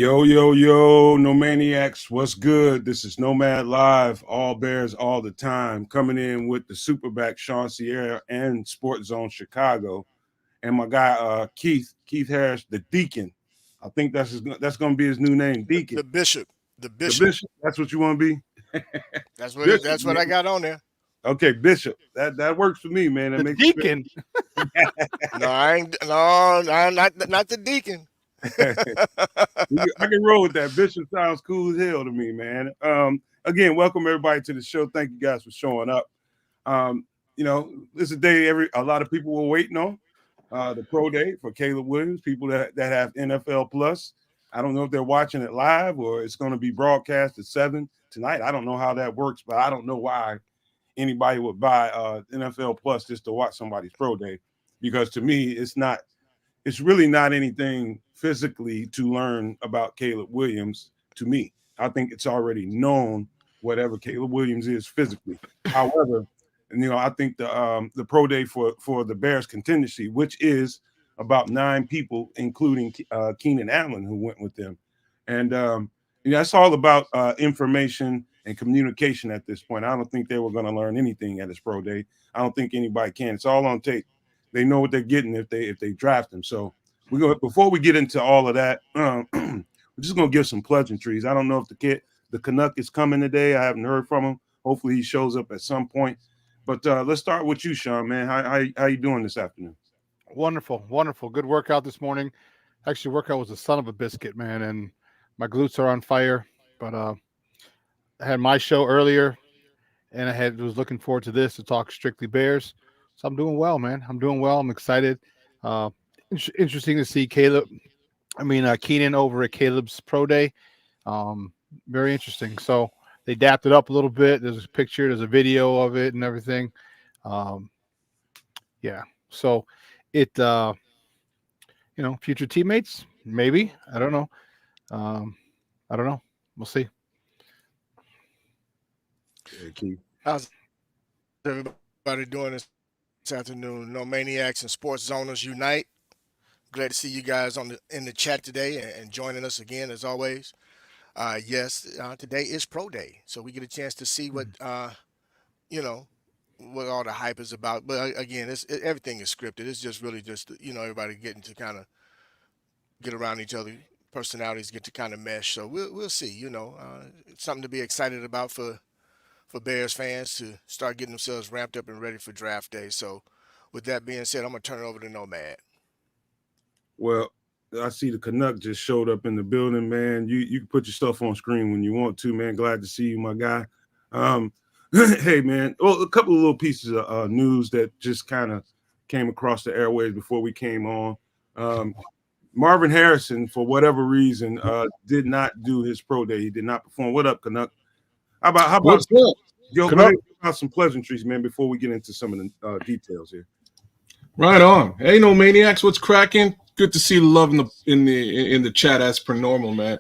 Yo, yo, yo, no maniacs, what's good? This is Nomad Live, all Bears all the time, coming in with the SuperBack, Shawn and Sports Zone Chicago, and my guy Keith Harris, the Deacon. I think that's going to be his new name, Deacon. The bishop. The Bishop. That's what you want to be. Bishop, that's what I got on there. Okay, Bishop. That works for me, man. That the makes Deacon. No, I ain't. No, I'm not the deacon. I can roll with that. Bishop sounds cool as hell to me, man. Again, welcome everybody to the show. Thank you guys for showing up. This is a day a lot of people were waiting on. The pro day for Caleb Williams, people that have NFL Plus. I don't know if they're watching it live or it's going to be broadcast at 7 tonight. I don't know how that works, but I don't know why anybody would buy NFL Plus just to watch somebody's pro day, because to me, it's really not anything physically to learn about Caleb Williams. To me, I think it's already known whatever Caleb Williams is physically. However, I think the pro day for the Bears contingency, which is about 9 people, including Keenan Allen, who went with them, and it's all about information and communication at this point. I don't think they were going to learn anything at his pro day. I don't think anybody can. It's all on tape. They know what they're getting if they draft him. So before we get into all of that, we're just gonna give some pleasantries. I don't know if the Canuck is coming today. I haven't heard from him. Hopefully he shows up at some point. But let's start with you, Shawn, man. How you doing this afternoon? Wonderful. Good workout this morning. Actually, workout was a son of a biscuit, man, and my glutes are on fire. But I had my show earlier, and was looking forward to this to talk strictly Bears. So I'm doing well, man. I'm doing well. I'm excited. Interesting to see Keenan over at Caleb's pro day. Very interesting. So they dapped it up a little bit. There's a picture, there's a video of it and everything. Yeah. So it, future teammates, maybe. I don't know. I don't know. We'll see. How's everybody doing this afternoon? No Maniacs and Sports Zoners Unite. Glad to see you guys in the chat today and joining us again as always. Yes, today is Pro Day, so we get a chance to see what what all the hype is about. But again, everything is scripted. It's just really just everybody getting to kind of get around each other. Personalities get to kind of mesh. So we'll see. It's something to be excited about for Bears fans to start getting themselves ramped up and ready for draft day. So with that being said, I'm going to turn it over to Nomad. Well, I see the Canuck just showed up in the building, man. You can put your stuff on screen when you want to, man. Glad to see you, my guy. Hey, man. Well, a couple of little pieces of news that just kind of came across the airways before we came on. Marvin Harrison, for whatever reason, did not do his pro day. He did not perform. What up, Canuck? How about yo, go ahead about some pleasantries, man, before we get into some of the details here. Right on. Hey, no maniacs, what's cracking? Good to see the love in the chat as per normal, man.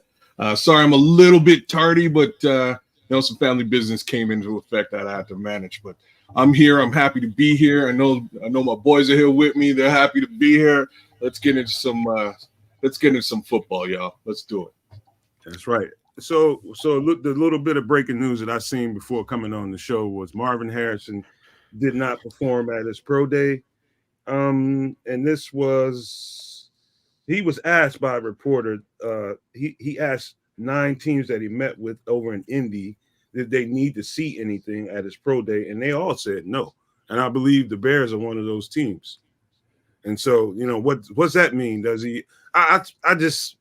Sorry, I'm a little bit tardy, but some family business came into effect that I had to manage. But I'm here. I'm happy to be here. I know my boys are here with me. They're happy to be here. Let's get into some football, y'all. Let's do it. That's right. So look, the little bit of breaking news that I seen before coming on the show was Marvin Harrison did not perform at his pro day. And this was, he was asked by a reporter, he asked 9 teams that he met with over in Indy, did they need to see anything at his pro day? And they all said no. And I believe the Bears are one of those teams. And so, what's that mean? Does he, I just,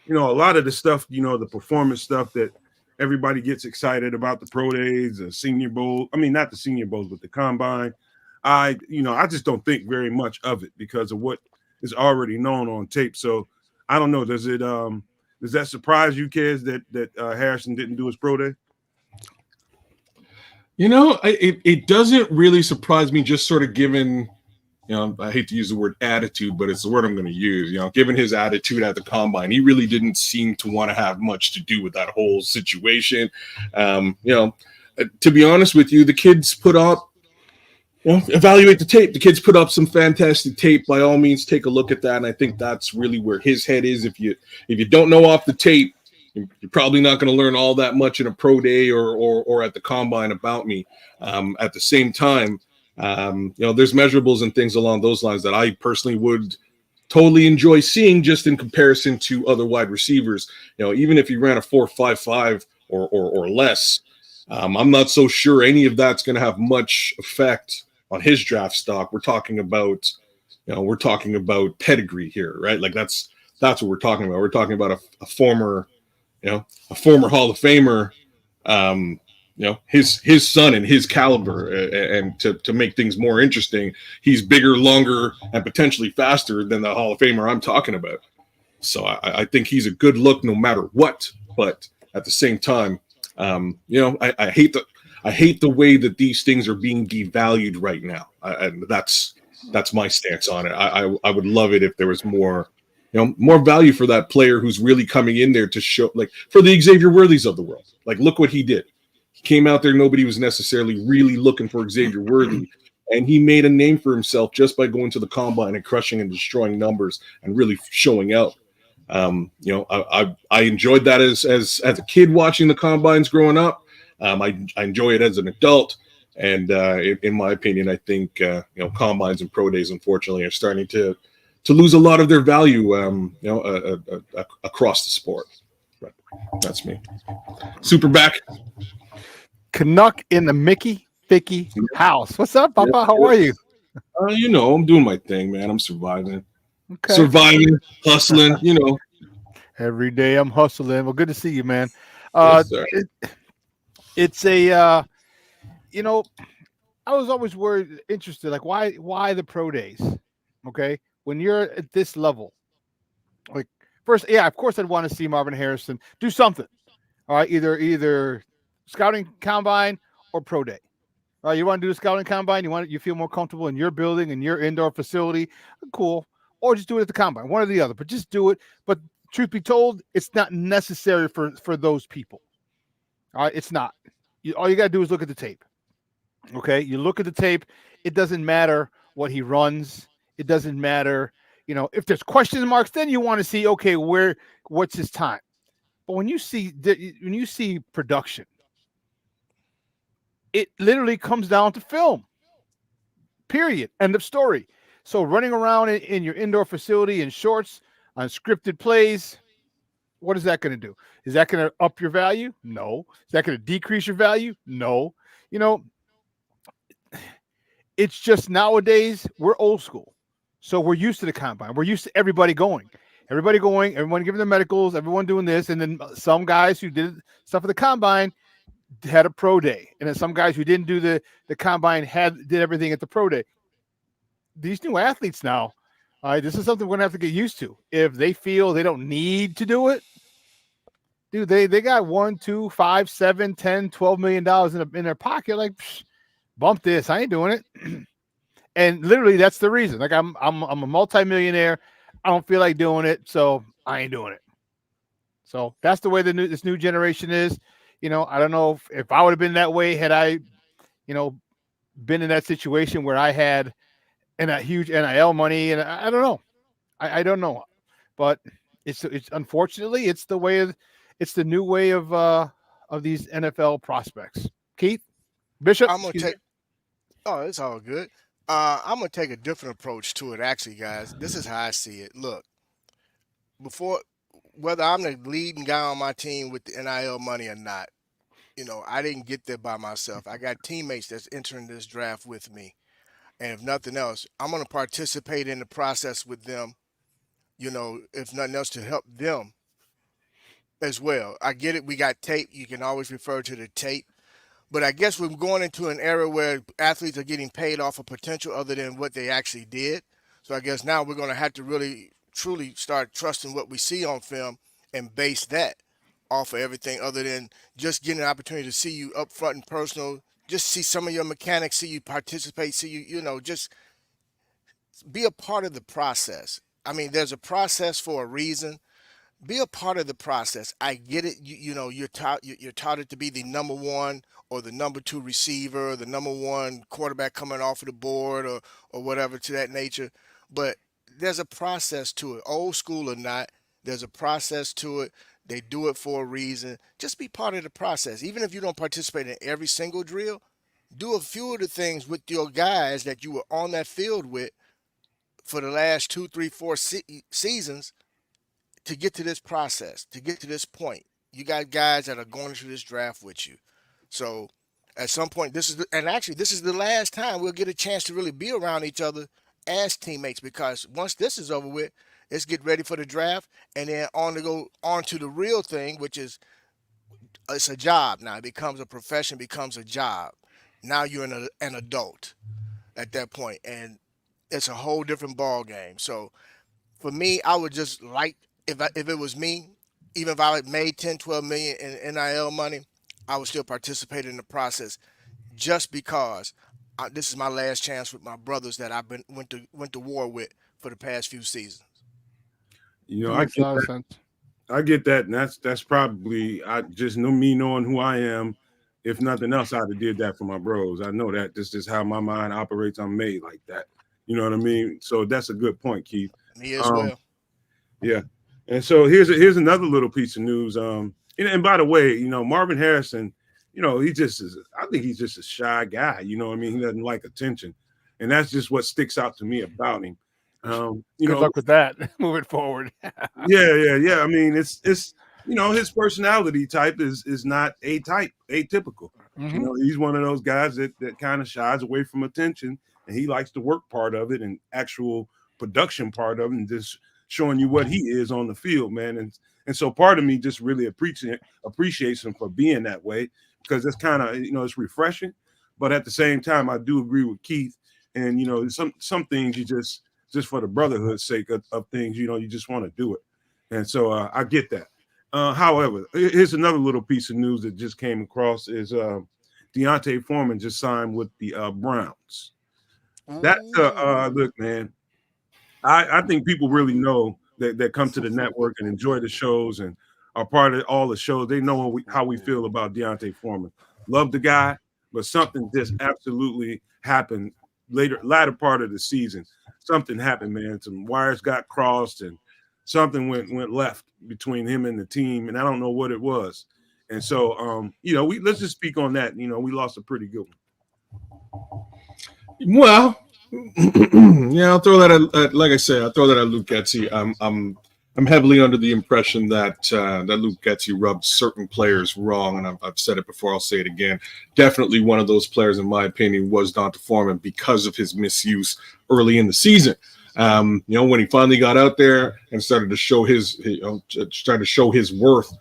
a lot of the stuff, the performance stuff that everybody gets excited about, the pro days, the Senior Bowl. I mean, not the Senior Bowls, but the Combine. I just don't think very much of it because of what is already known on tape. So I don't know. Does that surprise you, kids, that Harrison didn't do his pro day? It doesn't really surprise me, just sort of given, I hate to use the word attitude, but it's the word I'm going to use. Given his attitude at the Combine, he really didn't seem to want to have much to do with that whole situation. To be honest with you, the kids put up evaluate the tape. The kid's put up some fantastic tape. By all means, take a look at that. And I think that's really where his head is. If you don't know off the tape, you're probably not going to learn all that much in a pro day or at the combine about me. At the same time, there's measurables and things along those lines that I personally would totally enjoy seeing just in comparison to other wide receivers. Even if he ran a 4.55 or less, I'm not so sure any of that's going to have much effect on his draft stock. We're talking about pedigree here, right? Like that's what we're talking about. We're talking about a former Hall of Famer, his son and his caliber. And to make things more interesting, he's bigger, longer, and potentially faster than the Hall of Famer I'm talking about. So I think he's a good look no matter what. But at the same time, I hate the way that these things are being devalued right now. And that's my stance on it. I would love it if there was more value for that player who's really coming in there to show, like for the Xavier Worthies of the world. Like, look what he did. He came out there. Nobody was necessarily really looking for Xavier Worthy. And he made a name for himself just by going to the combine and crushing and destroying numbers and really showing out. I enjoyed that as a kid watching the combines growing up. I enjoy it as an adult. And in my opinion, I think combines and pro days, unfortunately, are starting to lose a lot of their value, across the sport. But that's me. SuperBack. Canuck in the Mickey Thicky house. What's up, Papa? How are you? I'm doing my thing, man. I'm surviving. Okay. Surviving, hustling, Every day I'm hustling. Well, good to see you, man. Yes, It's a, I was always interested, like why the pro days? Okay. When you're at this level, like first, yeah, of course I'd want to see Marvin Harrison do something. All right. Either scouting combine or pro day. All right. You want to do the scouting combine? You feel more comfortable in your building and your indoor facility. Cool. Or just do it at the combine, one or the other, but just do it. But truth be told, it's not necessary for those people. All right. It's not. All you got to do is look at the tape. Okay. You look at the tape. It doesn't matter what he runs. It doesn't matter. If there's question marks, then you want to see, okay, what's his time? But when you see production, it literally comes down to film. Period. End of story. So running around in your indoor facility in shorts on scripted plays, what is that going to do? Is that going to up your value? No. Is that going to decrease your value? No. It's just nowadays we're old school. So we're used to the combine. We're used to everybody going, everyone giving their medicals, everyone doing this. And then some guys who did stuff at the combine had a pro day. And then some guys who didn't do the combine did everything at the pro day. These new athletes now, this is something we're going to have to get used to. If they feel they don't need to do it, dude, they got $1, $2, $5, $7, $10, $12 million in their pocket. Like, bump this. I ain't doing it. And literally, that's the reason. Like, I'm a multimillionaire. I don't feel like doing it, so I ain't doing it. So that's the way this new generation is. I don't know if I would have been that way had I, been in that situation where I had a huge NIL money, and I don't know. I don't know, but it's unfortunately it's the new way of these NFL prospects. Keith Bishop, I'm gonna take. Oh, it's all good. I'm gonna take a different approach to it, actually, guys. This is how I see it. Look, before whether I'm the leading guy on my team with the NIL money or not, I didn't get there by myself. I got teammates that's entering this draft with me, and if nothing else, I'm gonna participate in the process with them. If nothing else, to help them as well. I get it. We got tape. You can always refer to the tape. But I guess we're going into an era where athletes are getting paid off of potential other than what they actually did. So I guess now we're going to have to really, truly start trusting what we see on film and base that off of everything other than just getting an opportunity to see you up front and personal, just see some of your mechanics, see you participate, see you, just be a part of the process. I mean, there's a process for a reason. be a part of the process. I get it. You know, you're touted to be the number one or the number two receiver, or the number one quarterback coming off of the board, or whatever to that nature. But there's a process to it, old school or not. There's a process to it. They do it for a reason. Just be part of the process. Even if you don't participate in every single drill, do a few of the things with your guys that you were on that field with for the last 2, 3, 4 seasons to get to this process, to get to this point. You got guys that are going through this draft with you. So at some point, this is the last time we'll get a chance to really be around each other as teammates, because once this is over with, let's get ready for the draft and then on to the real thing, which is it's a job now. It becomes a profession, becomes a job. Now you're an adult at that point, and it's a whole different ball game. So for me, I would just like, if it was me, even if I had made 10, 12 million in NIL money, I would still participate in the process, just because this is my last chance with my brothers that I've been went to war with for the past few seasons. You know, That makes a lot of sense. I get that, and that's probably, I just know, me knowing who I am. If nothing else, I'd have did that for my bros. I know that this is how my mind operates. I'm made like that. You know what I mean? So that's a good point, Keith. Me as well. Yeah. And so here's another little piece of news. And by the way, you know, Marvin Harrison, you know, I think he's just a shy guy. You know what I mean? He doesn't like attention. And that's just what sticks out to me about him. You Good know, luck with that moving forward. yeah. I mean, it's you know, his personality type is not atypical. You know, he's one of those guys that kind of shies away from attention, and he likes the work part of it and actual production part of it, and just showing you what he is on the field, man. And so part of me just really appreciates him for being that way, because it's kind of, you know, it's refreshing. But at the same time, I do agree with Keith. And, you know, some things you just for the brotherhood's sake of things, you know, you just want to do it. And so I get that. However, here's another little piece of news that just came across is Deontay Foreman just signed with the Browns. That's look, man, I think people really know that come to the network and enjoy the shows and are part of all the shows. They know how we feel about Deontay Foreman. Love the guy, but something just absolutely happened latter part of the season. Something happened, man. Some wires got crossed and something went left between him and the team, and I don't know what it was. And so, you know, let's just speak on that. You know, we lost a pretty good one. Well, yeah, I'll throw that at, like I say, I'll throw that at Luke Getsy. I'm heavily under the impression that that Luke Getsy rubbed certain players wrong, and I've said it before, I'll say it again. Definitely one of those players, in my opinion, was Deontay Foreman, because of his misuse early in the season. You know, when he finally got out there and started to show his worth,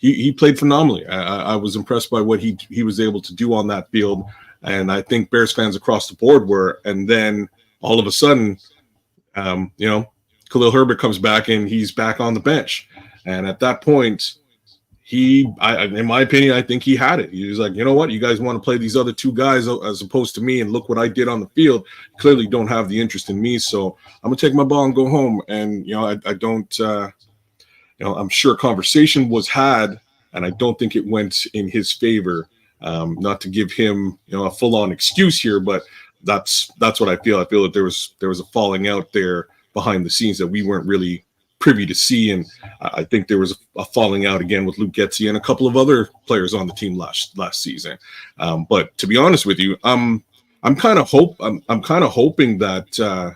he played phenomenally. I was impressed by what he was able to do on that field, and I think Bears fans across the board were. And then all of a sudden, you know, Khalil Herbert comes back and he's back on the bench, and at that point, in my opinion, I think he had it. He was like, you know what, you guys want to play these other two guys as opposed to me, and look what I did on the field. Clearly don't have the interest in me, so I'm gonna take my ball and go home. And, you know, I don't, you know, I'm sure conversation was had, and I don't think it went in his favor. Not to give him, you know, a full-on excuse here, but that's what I feel. I feel that there was a falling out there behind the scenes that we weren't really privy to see, and I think there was a falling out again with Luke Getsy and a couple of other players on the team last season. But to be honest with you, I'm kind of hoping that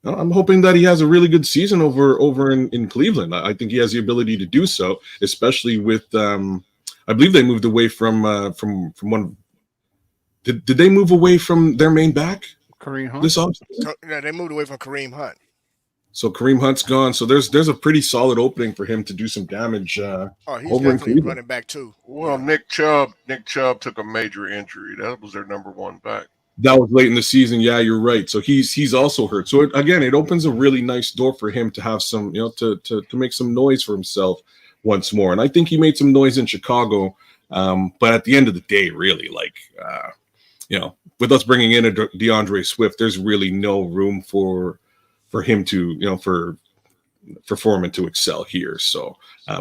I'm hoping that he has a really good season over in Cleveland. I think he has the ability to do so, especially with I believe they moved away from one. Did they move away from their main back? Kareem Hunt. This offseason? Yeah, they moved away from Kareem Hunt. So Kareem Hunt's gone. So there's a pretty solid opening for him to do some damage. He's over in definitely Cleveland. running back too. Well, Nick Chubb took a major injury. That was their number one back. That was late in the season. Yeah, you're right. So he's also hurt. So it opens a really nice door for him to have some, you know, to make some noise for himself once more. And I think he made some noise in Chicago. But at the end of the day, really, like, you know, with us bringing in a DeAndre Swift, there's really no room for him to, you know, for for Foreman to excel here. So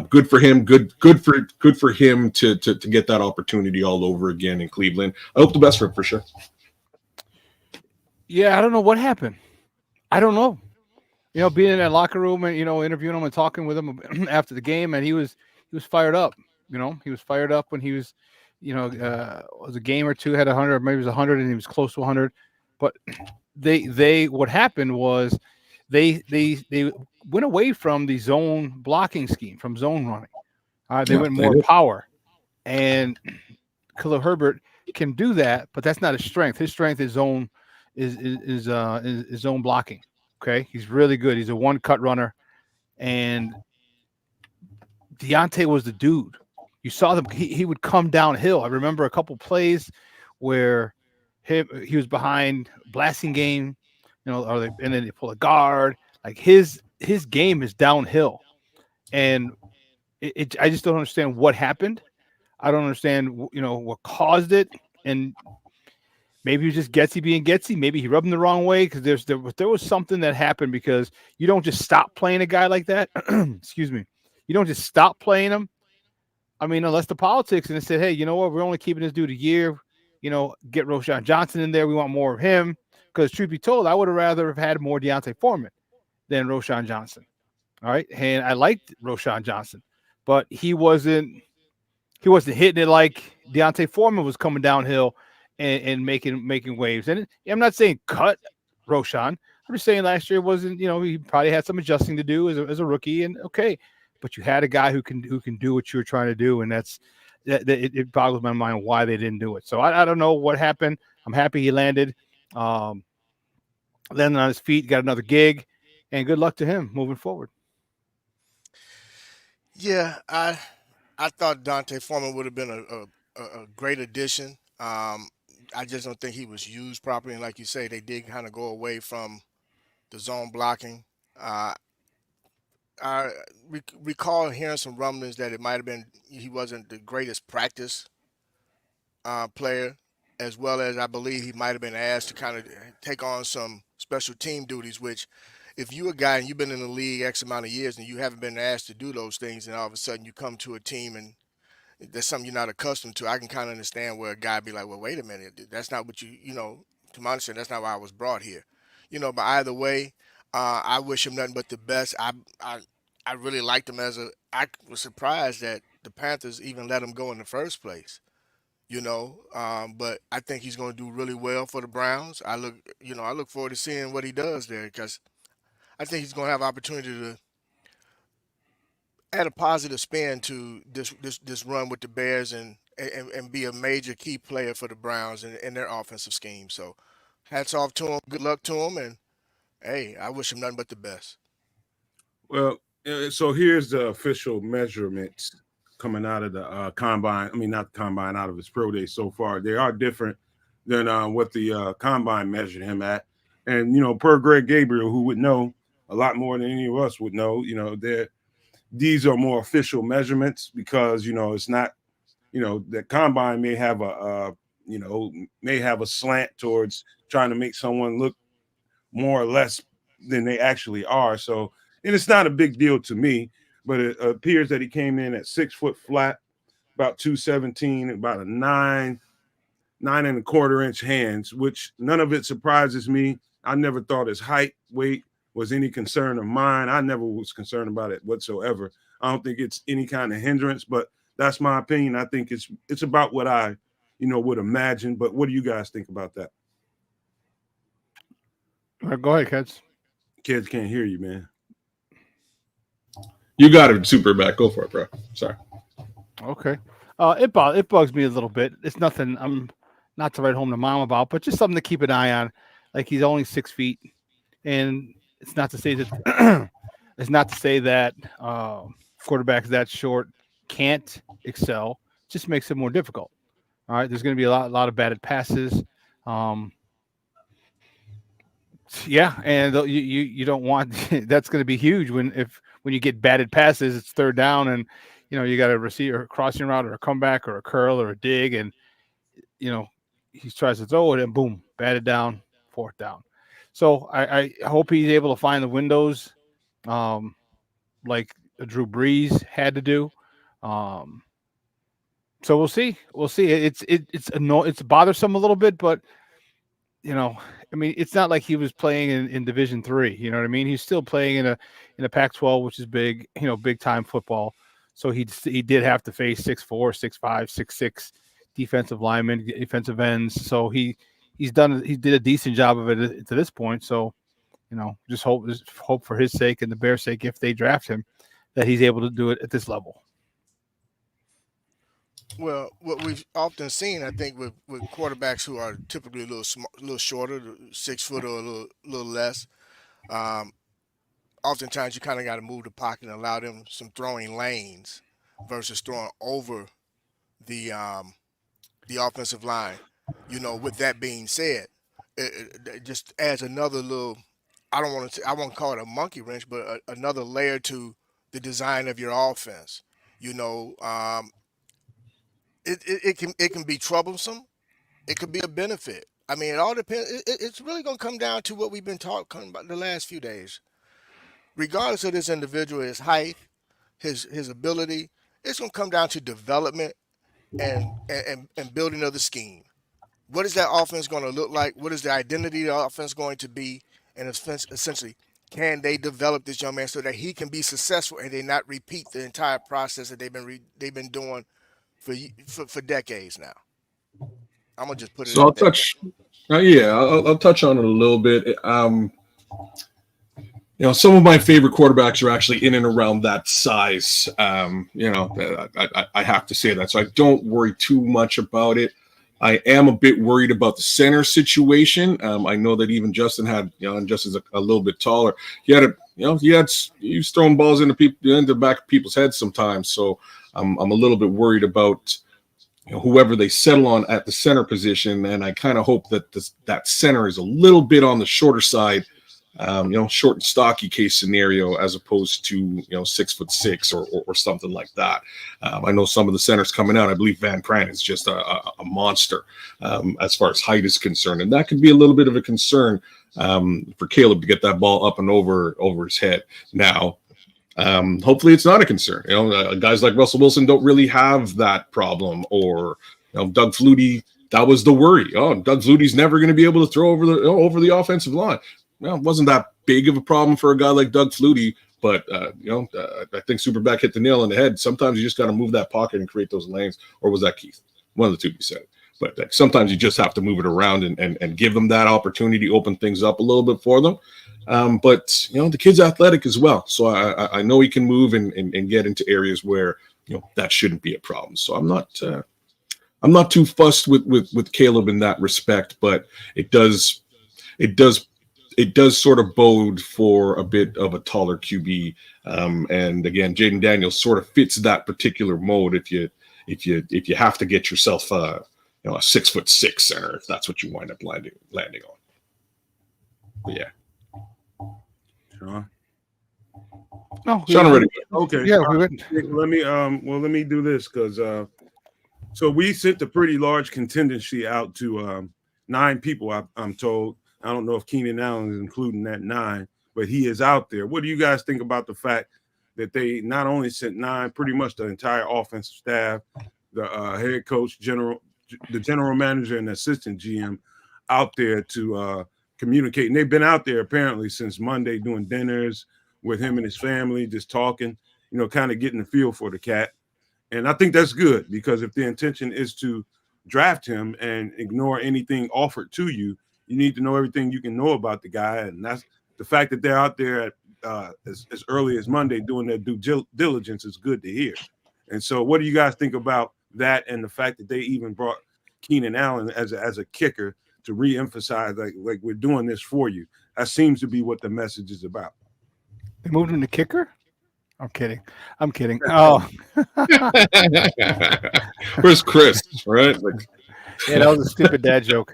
good for him. Good for him to get that opportunity all over again in Cleveland. I hope the best for him for sure. Yeah, I don't know what happened. I don't know. Being in that locker room and interviewing him and talking with him after the game, and he was fired up. He was fired up when he was, was a game or two had 100, maybe it was 100, and he was close to 100. But what happened was they went away from the zone blocking scheme, from zone running. They went more power, and Khalil Herbert can do that, but that's not his strength. His strength is zone zone blocking. Okay, he's really good. He's a one-cut runner, and Deontay was the dude. You saw them. He would come downhill. I remember a couple plays where he was behind blasting game, and then they pull a guard. Like his game is downhill, and I just don't understand what happened. I don't understand, what caused it, and maybe he was just Getsy being Getsy. Maybe he rubbed him the wrong way because there was something that happened, because you don't just stop playing a guy like that. Excuse me. You don't just stop playing him. I mean, unless the politics and they said, hey, you know what? We're only keeping this dude a year. Get Roshan Johnson in there. We want more of him. Because truth be told, I would have rather have had more Deontay Foreman than Roshan Johnson. All right. And I liked Roshan Johnson, but he wasn't hitting it like Deontay Foreman was coming downhill and making waves. And I'm not saying cut Roshan. I'm just saying last year wasn't, he probably had some adjusting to do as a rookie, and okay. But you had a guy who can do what you were trying to do, and it boggles my mind why they didn't do it. So I don't know what happened. I'm happy he landed. Landed on his feet, got another gig, and good luck to him moving forward. Yeah, I thought Dante Foreman would have been a great addition. I just don't think he was used properly, and like you say, they did kind of go away from the zone blocking. I recall hearing some rumblings that it might have been he wasn't the greatest practice player, as well as I believe he might have been asked to kind of take on some special team duties, which if you're a guy and you've been in the league X amount of years and you haven't been asked to do those things, and all of a sudden you come to a team and that's something you're not accustomed to, I can kind of understand where a guy be like, well, wait a minute, that's not what to my understanding, that's not why I was brought here. But either way, I wish him nothing but the best. I really liked him I was surprised that the Panthers even let him go in the first place. But I think he's going to do really well for the Browns. I look forward to seeing what he does there, because I think he's going to have opportunity to add a positive spin to this run with the Bears and be a major key player for the Browns in their offensive scheme. So hats off to him. Good luck to him. And, hey, I wish him nothing but the best. Well, so here's the official measurements coming out of the combine. I mean, not the combine, out of his pro day so far. They are different than what the combine measured him at. And, per Greg Gabriel, who would know a lot more than any of us would know, these are more official measurements because, it's not, the combine may have a slant towards trying to make someone look more or less than they actually are. So, and it's not a big deal to me, but it appears that he came in at 6 foot flat, about 217, about a 9.25 inch hands, which none of it surprises me. I never thought his height, weight was any concern of mine. I never was concerned about it whatsoever. I don't think it's any kind of hindrance, but that's my opinion. I think it's about what I, would imagine. But what do you guys think about that? Go ahead, Kedz. Kids can't hear you, man. You got it, SuperBack. Go for it, bro. Sorry. Okay. It bugs me a little bit. It's nothing I'm not to write home to mom about, but just something to keep an eye on. Like, he's only 6 feet, and it's not to say that quarterbacks that short can't excel. It just makes it more difficult. All right. There's going to be a lot of batted passes. Yeah, and you don't want that's going to be huge when you get batted passes. It's third down, and you got a receiver crossing route or a comeback or a curl or a dig, and he tries to throw it and boom, batted down, 4th down. So I hope he's able to find the windows. like Drew Brees had to do. So we'll see. We'll see. It's bothersome a little bit, but I mean, it's not like he was playing in Division III. You know what I mean? He's still playing in a Pac-12, which is big, big time football. So he did have to face 6'4", 6'5", 6'6" defensive linemen, defensive ends. So he did a decent job of it to this point. So just hope for his sake and the Bears' sake, if they draft him, that he's able to do it at this level. Well, what we've often seen, I think, with quarterbacks who are typically a little shorter, 6 foot or a little less, um, oftentimes you kind of got to move the pocket and allow them some throwing lanes versus throwing over the offensive line. With that being said, it just adds another little. I won't call it a monkey wrench, but another layer to the design of your offense. You know, it can be troublesome. It could be a benefit. I mean, it all depends. It's really going to come down to what we've been talking about the last few days. Regardless of this individual, his height, his ability, it's going to come down to development and building of the scheme. What is that offense going to look like? What is the identity of the offense going to be? And essentially, can they develop this young man so that he can be successful and they not repeat the entire process that they've been doing for decades now? I'm gonna just put it. So I'll touch. I'll touch on it a little bit. Some of my favorite quarterbacks are actually in and around that size. I have to say that. So I don't worry too much about it. I am a bit worried about the center situation. I know that even Justin had, and Justin's a little bit taller. He was throwing balls into the back of people's heads sometimes. So I'm a little bit worried about whoever they settle on at the center position, and I kind of hope that that center is a little bit on the shorter side. Short and stocky case scenario as opposed to 6'6" or something like that. I know some of the centers coming out. I believe Van Pran is just a monster as far as height is concerned, and that could be a little bit of a concern for Caleb to get that ball up and over his head. Now, hopefully, it's not a concern. Guys like Russell Wilson don't really have that problem, or Doug Flutie. That was the worry. Doug Flutie's never going to be able to throw over the offensive line. Well, it wasn't that big of a problem for a guy like Doug Flutie, but I think SuperBack hit the nail on the head. Sometimes you just got to move that pocket and create those lanes. Or was that Keith? One of the two you said. But sometimes you just have to move it around and give them that opportunity, open things up a little bit for them. But the kid's athletic as well, so I know he can move and get into areas where that shouldn't be a problem. So I'm not too fussed with Caleb in that respect, but it does sort of bode for a bit of a taller QB. And again, Jaden Daniels sort of fits that particular mode. If you have to get yourself a 6'6" center, if that's what you wind up landing on. But yeah. Shawn? Oh, Shawn already. Okay. Yeah. Let me do this because so we sent a pretty large contingency out to 9 people. I'm told. I don't know if Keenan Allen is including that 9, but he is out there. What do you guys think about the fact that they not only sent 9, pretty much the entire offensive staff, the head coach, the general manager, and assistant GM out there to communicate? And they've been out there apparently since Monday doing dinners with him and his family, just talking, kind of getting the feel for the cat. And I think that's good, because if the intention is to draft him and ignore anything offered to you, you need to know everything you can know about the guy. And that's the fact that they're out there as early as Monday doing their due diligence is good to hear. And so what do you guys think about that, and the fact that they even brought Keenan Allen as a kicker to reemphasize like we're doing this for you? That seems to be what the message is about. They moved him to kicker? I'm kidding. Oh. Where's Chris? Right? Yeah, that was a stupid dad joke.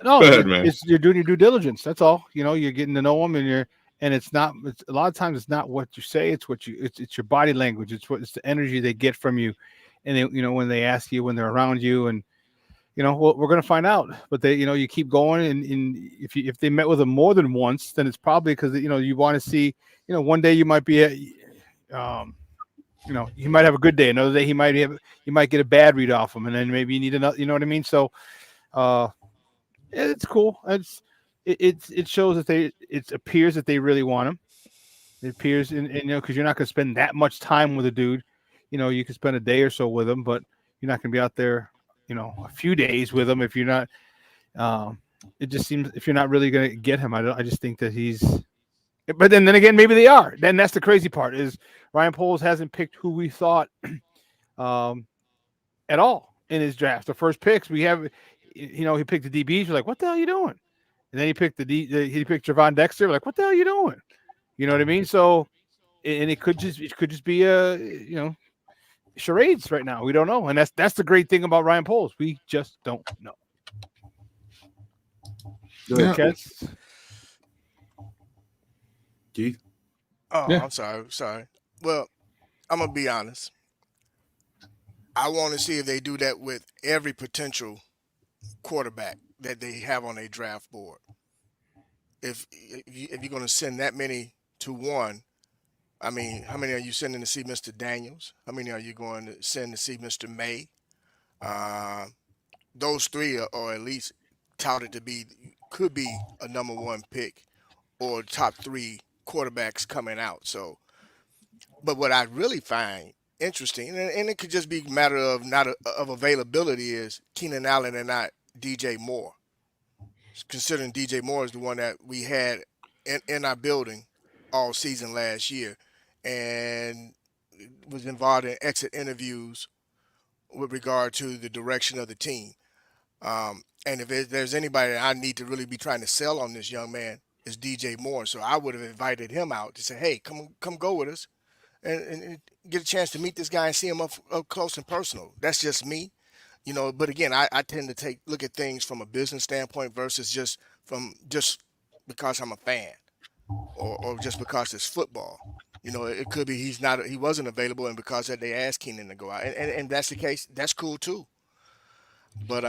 No, Go ahead, man. You're doing your due diligence. That's all. You're getting to know them, and it's not. It's, a lot of times, it's not what you say. It's it's your body language. It's the energy they get from you, and they, when they ask you, when they're around you, and we're going to find out. But you keep going, and if they met with him more than once, then it's probably because you want to see. One day you might be he might have a good day. Another day you might get a bad read off him, and then maybe you need another. You know what I mean? So, it's cool. It shows that it appears that they really want him. It appears, because you're not going to spend that much time with a dude. You can spend a day or so with him, but you're not going to be out there, a few days with him if you're not. It just seems if you're not really going to get him, I just think that he's. But then again, maybe they are. Then that's the crazy part is Ryan Poles hasn't picked who we thought at all in his draft. The first picks we have, he picked the DBs. We're like, what the hell are you doing? And then he picked he picked Javon Dexter. We're like, what the hell are you doing? You know what I mean? So, and it could just be charades right now. We don't know, and that's the great thing about Ryan Poles. We just don't know. Yeah. Kedz? Keith? Oh, Yeah. I'm sorry. Well, I'm gonna be honest. I want to see if they do that with every potential quarterback that they have on their draft board. If you're going to send that many to one, I mean, how many are you sending to see Mr. Daniels? How many are you going to send to see Mr. May? Those three are at least touted to could be a number one pick or top three quarterbacks coming out. So, but what I really find interesting, and it could just be a matter of of availability, is Keenan Allen and not DJ Moore. Considering DJ Moore is the one that we had in our building all season last year and was involved in exit interviews with regard to the direction of the team. And if there's anybody that I need to really be trying to sell on this young man, is DJ Moore. So I would have invited him out to say, hey, come go with us and get a chance to meet this guy and see him up close and personal. That's just me. But again, I tend to look at things from a business standpoint versus just because I'm a fan or just because it's football. It could be he wasn't available and because they asked Keenan to go out. And that's the case, that's cool too. But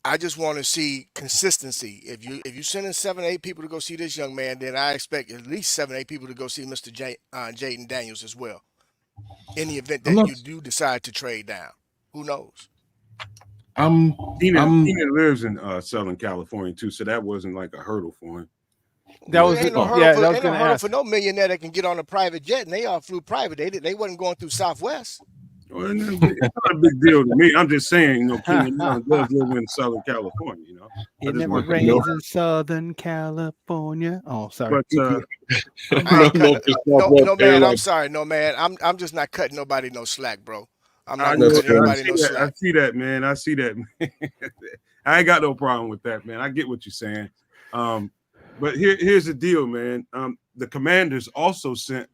I just want to see consistency. If you sending 7, 8 people to go see this young man, then I expect at least 7, 8 people to go see Mr. Jaden Daniels as well. In the event that you do decide to trade down, who knows? Keenan lives in Southern California too, so that wasn't like a hurdle for him. That was ain't no hurdle for no millionaire that can get on a private jet, and they all flew private. They wasn't going through Southwest. Well, it's not a big deal to me. I'm just saying, Keenan Allen does live in Southern California. It never rains in Southern California. Oh, sorry. But no man, I'm sorry, no man. I'm just not cutting nobody no slack, bro. I'm not cutting anybody no slack. I see that, man. I ain't got no problem with that, man. I get what you're saying. But here's the deal, man. The Commanders also sent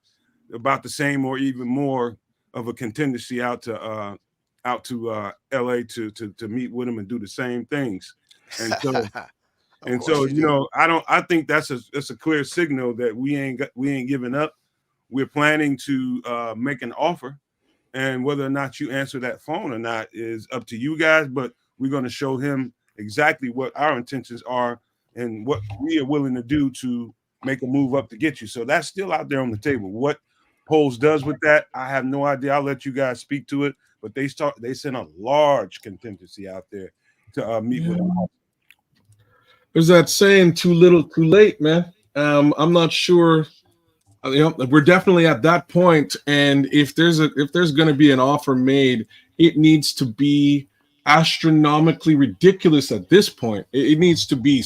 about the same or even more of a contingency out to LA to meet with him and do the same things. And so I think that's a clear signal that we ain't giving up. We're planning to make an offer, and whether or not you answer that phone or not is up to you guys, but we're going to show him exactly what our intentions are and what we are willing to do to make a move up to get you. So that's still out there on the table. What Poles does with that, I have no idea. I'll let you guys speak to it, but they sent a large contingency out there to meet with him. There's that saying, too little, too late, man. I'm not sure. We're definitely at that point, and if there's going to be an offer made, it needs to be astronomically ridiculous at this point. It needs to be,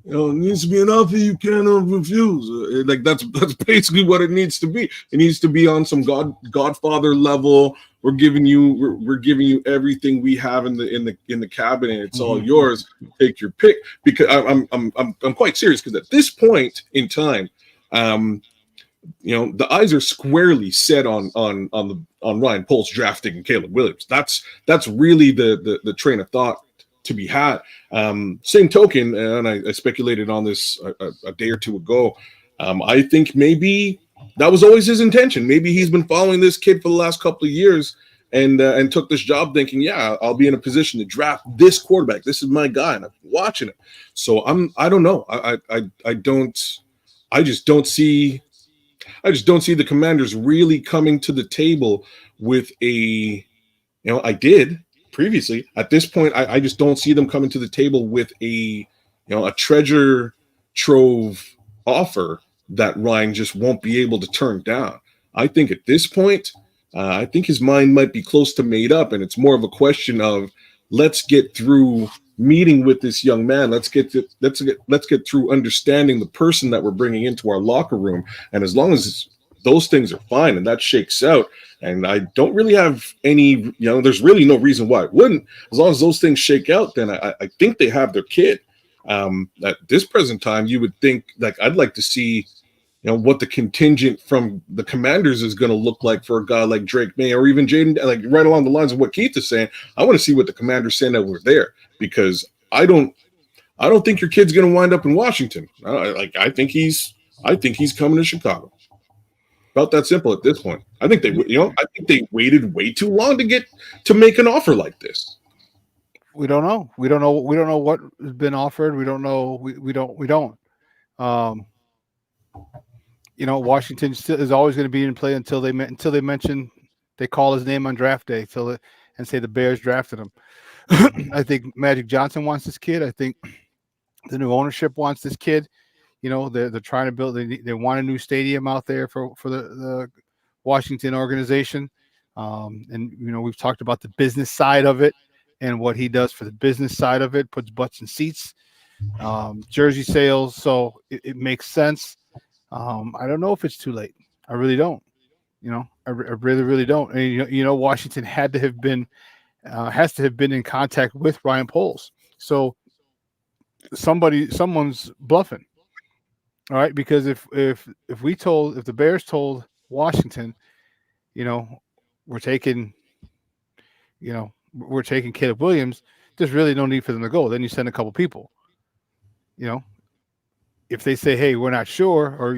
it needs to be an offer you cannot refuse. Like that's basically what it needs to be. It needs to be on some Godfather level. We're giving you everything we have in the cabinet. It's all yours. Take your pick. Because I'm quite serious, because at this point in time, the eyes are squarely set on Ryan Poles drafting Caleb Williams. That's really the train of thought to be had. Same token, and I speculated on this a day or two ago. I think maybe that was always his intention. Maybe he's been following this kid for the last couple of years, and took this job thinking, yeah, I'll be in a position to draft this quarterback. This is my guy, and I'm watching it. So I don't know. I just don't see the Commanders really coming to the table with I did previously. At this point, I just don't see them coming to the table with a treasure trove offer that Ryan just won't be able to turn down. I think at this point, I think his mind might be close to made up, and it's more of a question of let's get through meeting with this young man. Let's get through understanding the person that we're bringing into our locker room, and as long as those things are fine and that shakes out, and I don't really have any, there's really no reason why it wouldn't. As long as those things shake out, then I think they have their kid. At this present time, you would think, like, I'd like to see, what the contingent from the Commanders is going to look like for a guy like Drake May or even Jaden, like right along the lines of what Keith is saying. I want to see what the Commanders send over there, because I don't think your kid's going to wind up in Washington. I think he's coming to Chicago. About that simple at this point. I think they waited way too long to make an offer like this. We don't know. We don't know what has been offered. We don't know. We don't. Washington is always going to be in play until they call his name on draft day and say the Bears drafted him. I think Magic Johnson wants this kid. I think the new ownership wants this kid. They're trying to build. They want a new stadium out there for the Washington organization. We've talked about the business side of it and what he does for the business side of it. Puts butts in seats, jersey sales. So it makes sense. I don't know if it's too late. I really don't. I really, really don't. And Washington has to have been in contact with Ryan Poles. So someone's bluffing. All right, because if the Bears told Washington, we're taking Caleb Williams, there's really no need for them to go. Then you send a couple people. If they say, hey, we're not sure, or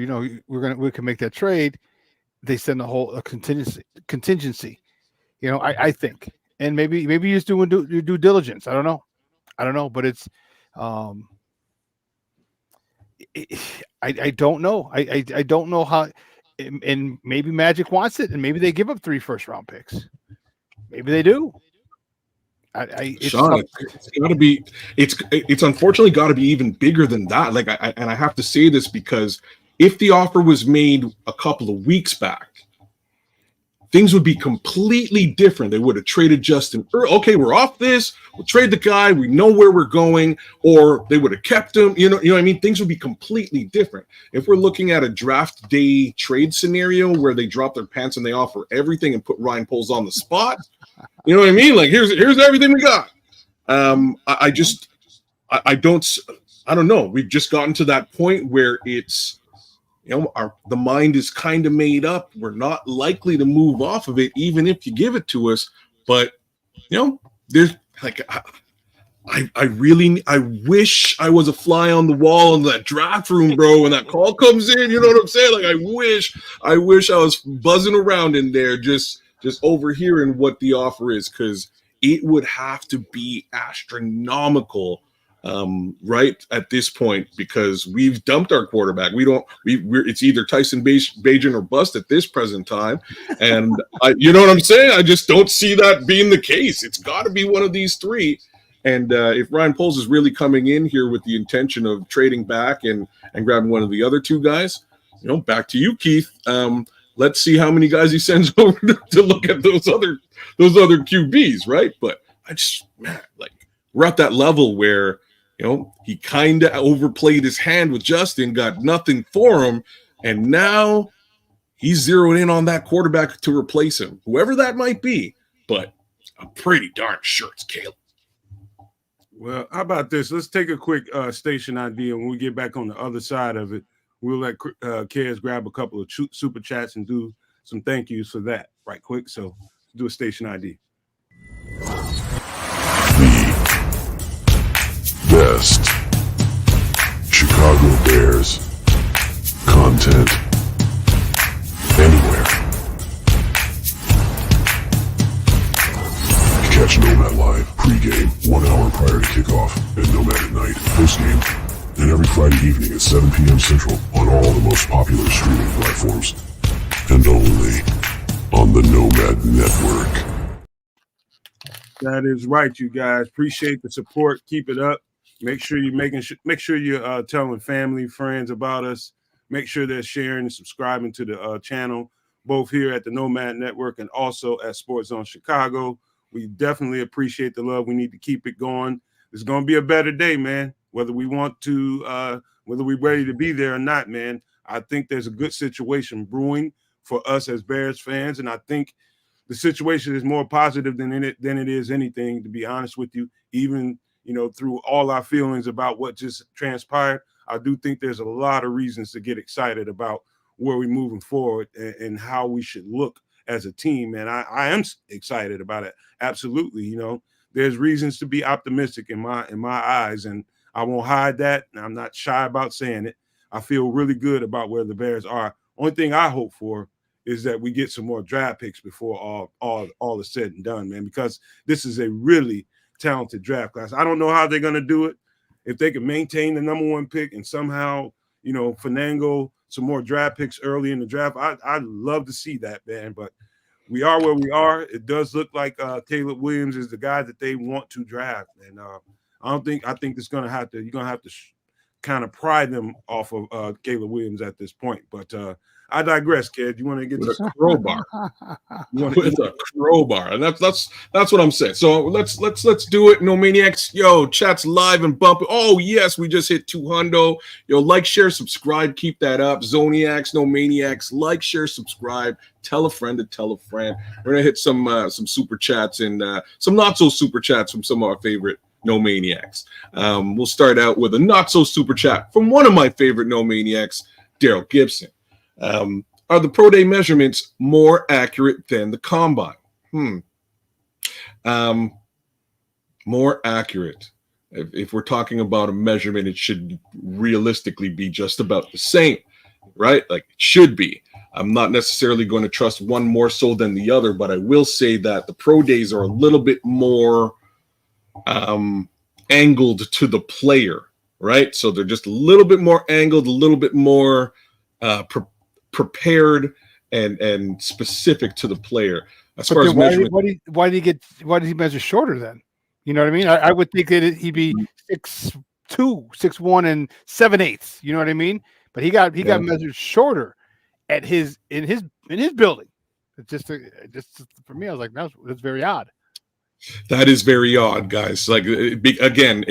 we can make that trade, they send a contingency. I think, and maybe you're just doing due diligence. I don't know, but it's I don't know. I don't know how, and maybe Magic wants it, and maybe they give up 3 first-round picks. Maybe they do. Shawn, it's got to be. It's unfortunately got to be even bigger than that. Like, I have to say this because if the offer was made a couple of weeks back, things would be completely different. They would have traded Justin. Okay, we're off this. We'll trade the guy. We know where we're going. Or they would have kept him. You know what I mean? Things would be completely different. If we're looking at a draft day trade scenario where they drop their pants and they offer everything and put Ryan Poles on the spot, you know what I mean? Like, here's everything we got. I don't know. We've just gotten to that point where it's, the mind is kind of made up. We're not likely to move off of it, even if you give it to us. But, there's like, I wish I was a fly on the wall in that draft room, bro, when that call comes in. You know what I'm saying? Like, I wish I was buzzing around in there, just overhearing what the offer is, because it would have to be astronomical. Right at this point, because we've dumped our quarterback. It's either Tyson Bagent or bust at this present time. And you know what I'm saying? I just don't see that being the case. It's got to be one of these 3. And if Ryan Poles is really coming in here with the intention of trading back and grabbing one of the other 2 guys, back to you, Keith. Let's see how many guys he sends over to look at those other QBs, right? But we're at that level where, he kind of overplayed his hand with Justin, got nothing for him, and now he's zeroing in on that quarterback to replace him, whoever that might be. But I'm pretty darn sure it's Caleb. Well, how about this? Let's take a quick station ID, and when we get back on the other side of it, we'll let Kedz grab a couple of super chats and do some thank yous for that right quick. So do a station ID. Best Chicago Bears content anywhere. Catch Nomad live pregame 1 hour prior to kickoff, and Nomad at night postgame, and every Friday evening at 7 p.m. Central on all the most popular streaming platforms, and only on the Nomad Network. That is right, you guys. Appreciate the support. Keep it up. Make sure you're telling family, friends about us. Make sure they're sharing and subscribing to the channel, both here at the Nomad Network and also at Sports Zone Chicago. We definitely appreciate the love. We need to keep it going. It's going to be a better day, man. Whether we want to, whether we're ready to be there or not, man. I think there's a good situation brewing for us as Bears fans, and I think the situation is more positive than it is anything, to be honest with you. Even, through all our feelings about what just transpired, I do think there's a lot of reasons to get excited about where we're moving forward and how we should look as a team. And I am excited about it. Absolutely. There's reasons to be optimistic in my eyes, and I won't hide that. And I'm not shy about saying it. I feel really good about where the Bears are. Only thing I hope for is that we get some more draft picks before all is said and done, man, because this is a really talented draft class. I don't know how they're going to do it. If they can maintain the number 1 pick and somehow, finagle some more draft picks early in the draft, I'd love to see that, man. But we are where we are. It does look like Caleb Williams is the guy that they want to draft, and I think you're going to have to kind of pry them off of Caleb Williams at this point. But I digress, kid. You want to get with a crowbar? With a crowbar, and that's what I'm saying. So let's do it. No Maniacs, yo, chat's live and bumping. Oh yes, we just hit 200. Yo, like, share, subscribe, keep that up. Zoniacs, No Maniacs, like, share, subscribe. Tell a friend to tell a friend. We're gonna hit some super chats and some not so super chats from some of our favorite No Maniacs. We'll start out with a not so super chat from one of my favorite No Maniacs, Daryl Gibson. Are the pro day measurements more accurate than the combine? More accurate. If we're talking about a measurement, it should realistically be just about the same, right? Like it should be. I'm not necessarily going to trust one more so than the other, but I will say that the pro days are a little bit more angled to the player, right? So they're just a little bit more angled, a little bit more prepared and specific to the player. As far as measurement, why did he measure shorter then? You know what I mean? I would think that he'd be 6'2", 6'1", and 7/8. You know what I mean? But he got measured shorter in his building. It's just for me, I was like, that's very odd. That is very odd, guys. Like again,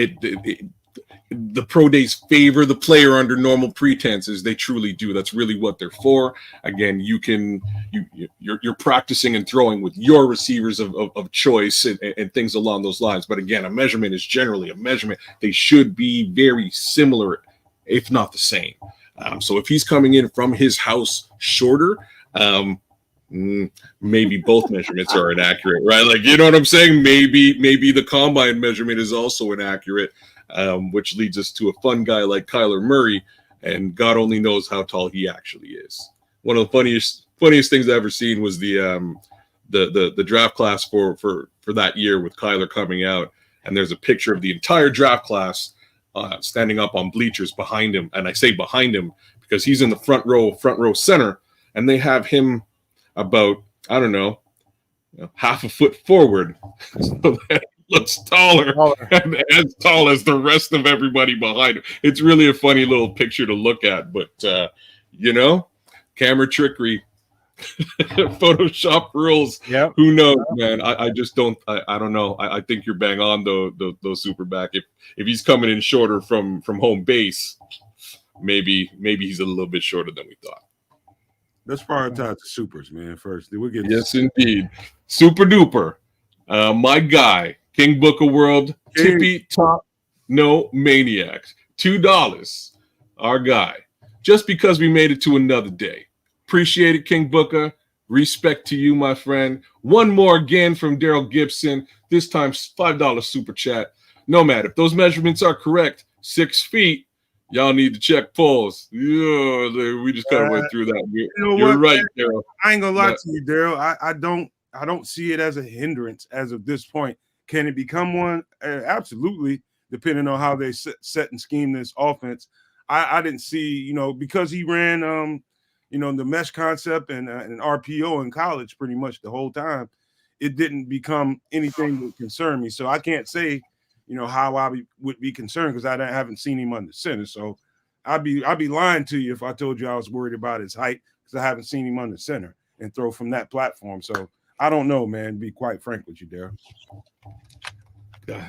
the pro days favor the player under normal pretenses. They truly do. That's really what they're for. Again, you're practicing and throwing with your receivers of choice and things along those lines. But again, a measurement is generally a measurement. They should be very similar, if not the same. So if he's coming in from his house shorter, maybe both measurements are inaccurate, right? Like, you know what I'm saying? Maybe the combine measurement is also inaccurate. Which leads us to a fun guy like Kyler Murray, and God only knows how tall he actually is. One of the funniest things I've ever seen was the draft class for that year with Kyler coming out, and there's a picture of the entire draft class standing up on bleachers behind him, and I say behind him because he's in the front row center, and they have him about, I don't know, half a foot forward. So that looks taller and as tall as the rest of everybody behind him. It's really a funny little picture to look at, but camera trickery, Photoshop rules. Yeah, who knows, man? I just don't. I don't know. I think you're bang on though. Those SuperBack. If he's coming in shorter from home base, maybe he's a little bit shorter than we thought. Let's prioritize the supers, man. First, we'll get indeed, super duper. My guy. King Book of World, Tippy Top, No Maniacs. $2, our guy. Just because we made it to another day. Appreciate it, King Booker. Respect to you, my friend. One more again from Daryl Gibson. This time, $5 super chat. Nomad, if those measurements are correct, 6 feet, y'all need to check polls. Yeah, we just kind of went through that. You're right, Daryl. I ain't gonna lie to you, Daryl. I don't see it as a hindrance as of this point. Can it become one? Absolutely, depending on how they set and scheme this offense. I didn't see, because he ran, the mesh concept and RPO in college pretty much the whole time. It didn't become anything that concerned me. So I can't say, how I would be concerned because I haven't seen him under center. So I'd be lying to you if I told you I was worried about his height because I haven't seen him under center and throw from that platform. So I don't know, man, to be quite frank with you, Darryl.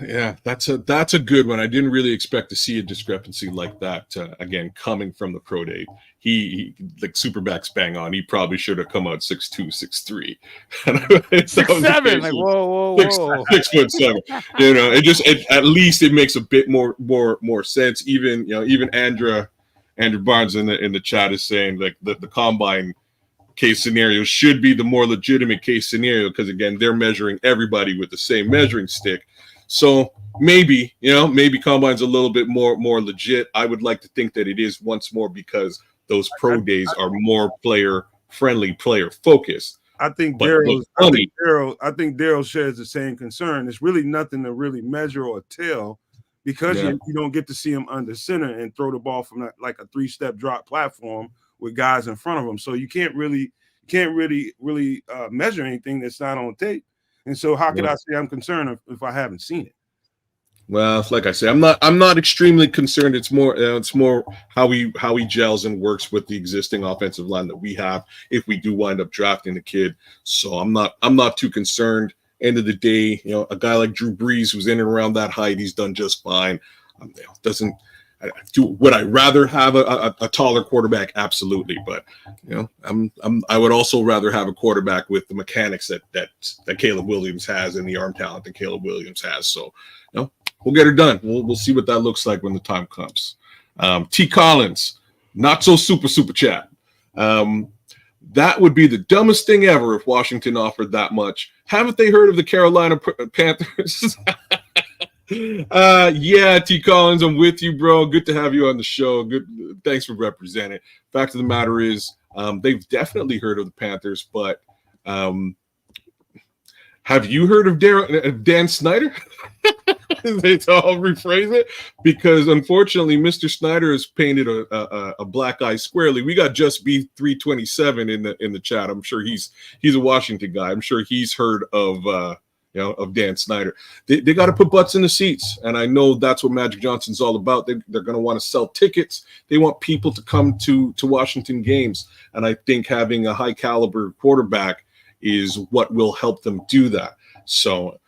Yeah, that's a good one. I didn't really expect to see a discrepancy like that. Again, coming from the pro day, he like SuperBack's bang on. He probably should have come out 6'2", 6'3", 6'7". Like whoa. 6'7". At least it makes a bit more sense. Even Andrew Barnes in the chat is saying like the combine case scenario should be the more legitimate case scenario because again they're measuring everybody with the same measuring stick. So maybe combine's a little bit more legit. I would like to think that it is once more because those pro days are more player friendly, player focused. I think Darryl shares the same concern. It's really nothing to really measure or tell because you don't get to see him under center and throw the ball from like a 3-step drop platform with guys in front of him. So you can't really measure anything that's not on tape. And so how could I say I'm concerned if I haven't seen it? Well, like I say, I'm not extremely concerned. It's more how he gels and works with the existing offensive line that we have if we do wind up drafting the kid. So I'm not too concerned. End of the day, a guy like Drew Brees who's in and around that height, he's done just fine. Would I rather have a taller quarterback? Absolutely, but I would also rather have a quarterback with the mechanics that Caleb Williams has and the arm talent that Caleb Williams has. So, we'll get her done. We'll see what that looks like when the time comes. T. Collins, not so super chat. That would be the dumbest thing ever if Washington offered that much. Haven't they heard of the Carolina Panthers? Yeah, T. Collins, I'm with you, bro. Good to have you on the show. Good, thanks for representing. Fact of the matter is, they've definitely heard of the Panthers, but have you heard of Dan Snyder? I'll rephrase it because unfortunately, Mr. Snyder has painted a black eye squarely. We got Just B327 in the chat. I'm sure he's a Washington guy. I'm sure he's heard of Dan Snyder. They got to put butts in the seats, and I know that's what Magic Johnson's all about. They're going to want to sell tickets. They want people to come to Washington games, and I think having a high caliber quarterback is what will help them do that. So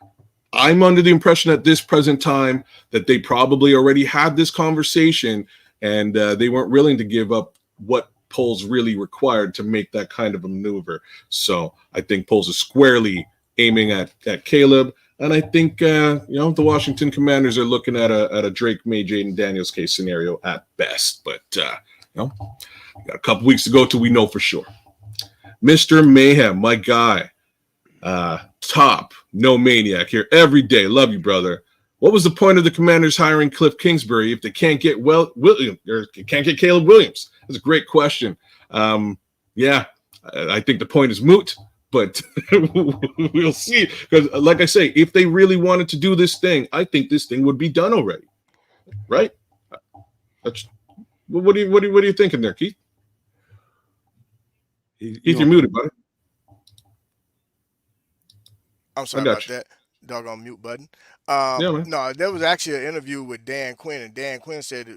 I'm under the impression at this present time that they probably already had this conversation, and they weren't willing to give up what Poles really required to make that kind of a maneuver. So I think Poles is squarely aiming at Caleb, and I think the Washington Commanders are looking at a Drake May Jaden Daniels case scenario at best. But got a couple weeks to go till we know for sure. Mr. Mayhem, my guy, top no maniac here every day. Love you, brother. What was the point of the Commanders hiring Cliff Kingsbury if they can't get can't get Caleb Williams? That's a great question. I think the point is moot. But we'll see. Because, like I say, if they really wanted to do this thing, I think this thing would be done already, right? What are you thinking there, Keith? Keith, you're muted, buddy. I'm sorry about that. Doggone mute button. No, there was actually an interview with Dan Quinn, and Dan Quinn said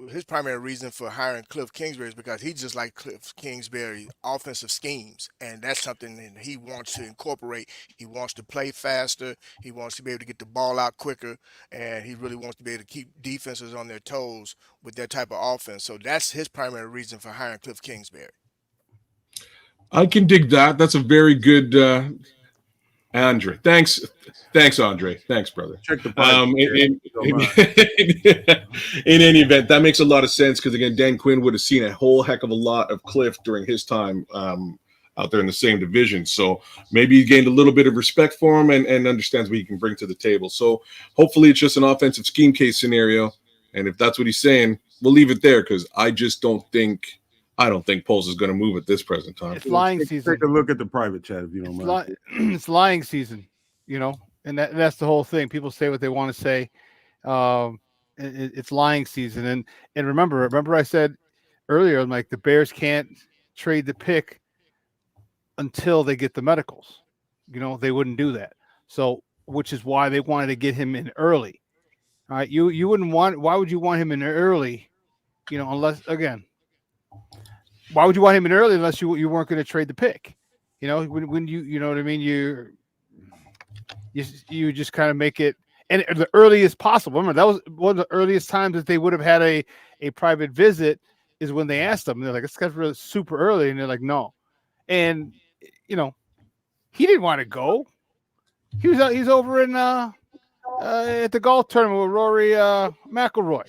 his primary reason for hiring Cliff Kingsbury is because he just like Cliff Kingsbury's offensive schemes, and that's something that he wants to incorporate. He wants to play faster. He wants to be able to get the ball out quicker, and he really wants to be able to keep defenses on their toes with that type of offense. So that's his primary reason for hiring Cliff Kingsbury. I can dig that. That's a very good Andre. Thanks, Andre. Thanks, brother. Check the in any event, that makes a lot of sense because, again, Dan Quinn would have seen a whole heck of a lot of Cliff during his time out there in the same division. So maybe he gained a little bit of respect for him and understands what he can bring to the table. So hopefully it's just an offensive scheme case scenario. And if that's what he's saying, we'll leave it there because I don't think Poles is going to move at this present time. It's lying season. Take a look at the private chat if you don't mind. It's lying season. And that's the whole thing. People say what they want to say. Um, it's lying season, and remember I said earlier, like the Bears can't trade the pick until they get the medicals. They wouldn't do that. So, which is why they wanted to get him in early. All right, you wouldn't want. Why would you want him in early? Unless again, why would you want him in early unless you weren't going to trade the pick? When you know what I mean. You just kind of make it and the earliest possible. Remember, that was one of the earliest times that they would have had a private visit is when they asked them. And they're like, it's got really super early, and they're like, no. And he didn't want to go. He's over in at the golf tournament with Rory McIlroy.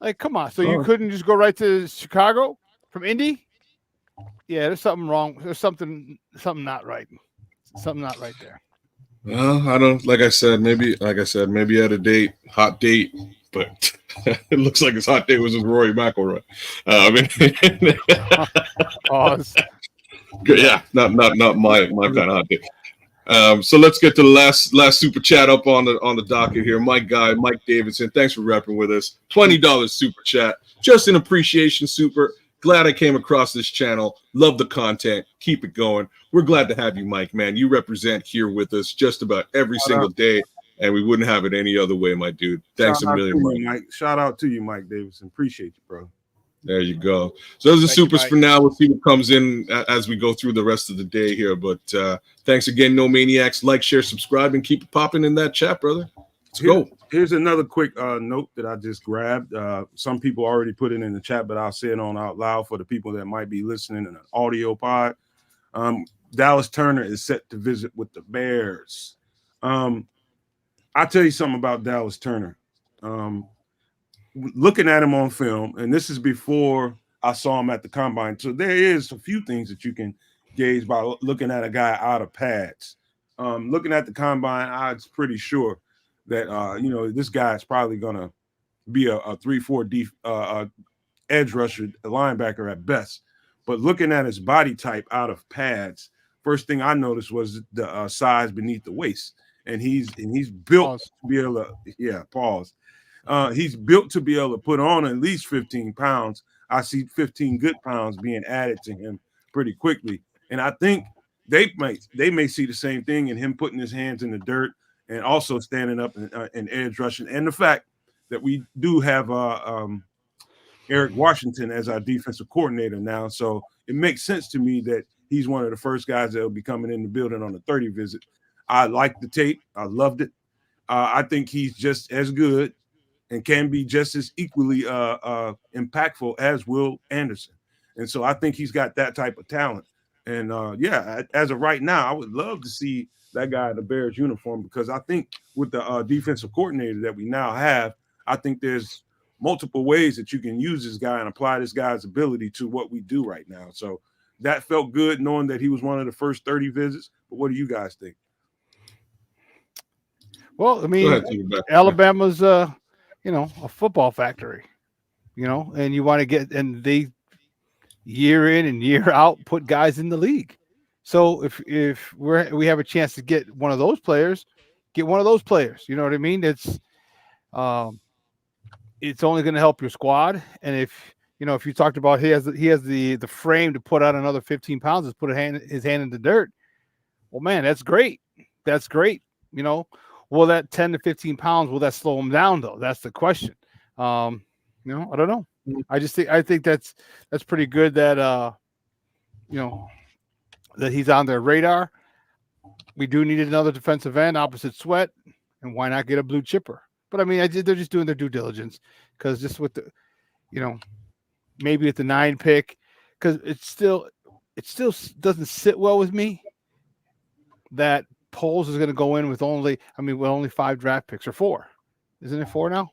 Like, come on. So you couldn't just go right to Chicago from Indy? Yeah, there's something wrong. There's something not right. Something not right there. Well, I don't. Like I said, maybe at a hot date, but it looks like his hot date was with Rory McIlroy. Pause. Yeah, not my kind of hot date. So let's get to the last super chat up on the docket here. My guy, Mike Davidson, thanks for repping with us. $20 super chat, just an appreciation super. Glad I came across this channel. Love the content. Keep it going. We're glad to have you, Mike, man. You represent here with us just about every single day, and we wouldn't have it any other way, my dude. Thanks a million, Mike. Shout out to you, Mike Davidson. Appreciate you, bro. There you go. So those are supers for now. We'll see what comes in as we go through the rest of the day here. But thanks again, No Maniacs. Like, share, subscribe, and keep it popping in that chat, brother. Let's go. Here's another quick note that I just grabbed. Some people already put it in the chat, but I'll say it on out loud for the people that might be listening in an audio pod. Dallas Turner is set to visit with the Bears. I'll tell you something about Dallas Turner. Looking at him on film, and this is before I saw him at the combine. So there is a few things that you can gauge by looking at a guy out of pads. Looking at the combine, I'm pretty sure that this guy is probably going to be a 3-4 edge rusher, a linebacker at best. But looking at his body type out of pads, first thing I noticed was the size beneath the waist, and he's built to be able to pause. He's built to be able to put on at least 15 pounds. I see 15 good pounds being added to him pretty quickly. And I think they may see the same thing in him putting his hands in the dirt and also standing up and edge rushing. And the fact that we do have Eric Washington as our defensive coordinator now. So it makes sense to me that he's one of the first guys that will be coming in the building on the 30 visit. I like the tape. I loved it. I think he's just as good and can be just as equally impactful as Will Anderson. And so I think he's got that type of talent. And as of right now, I would love to see that guy in the Bears uniform, because I think with the defensive coordinator that we now have, I think there's multiple ways that you can use this guy and apply this guy's ability to what we do right now. So that felt good knowing that he was one of the first 30 visits. But what do you guys think? Well, I mean, Alabama's a football factory, and you want to get, and they year in and year out put guys in the league. So if we have a chance to get one of those players, get one of those players. You know what I mean? It's only going to help your squad. And if you talked about he has the frame to put out another 15 pounds, to put his hand in the dirt. Well, man, that's great. That's great. Will that 10 to 15 pounds, will that slow him down though? That's the question. I don't know. I think that's pretty good that that he's on their radar. We do need another defensive end opposite Sweat, and why not get a blue chipper? But I mean, they're just doing their due diligence, because just with the, maybe at the 9 pick, because it still doesn't sit well with me that Poles is going to go in with only 5 draft picks, or 4. Isn't it 4 now?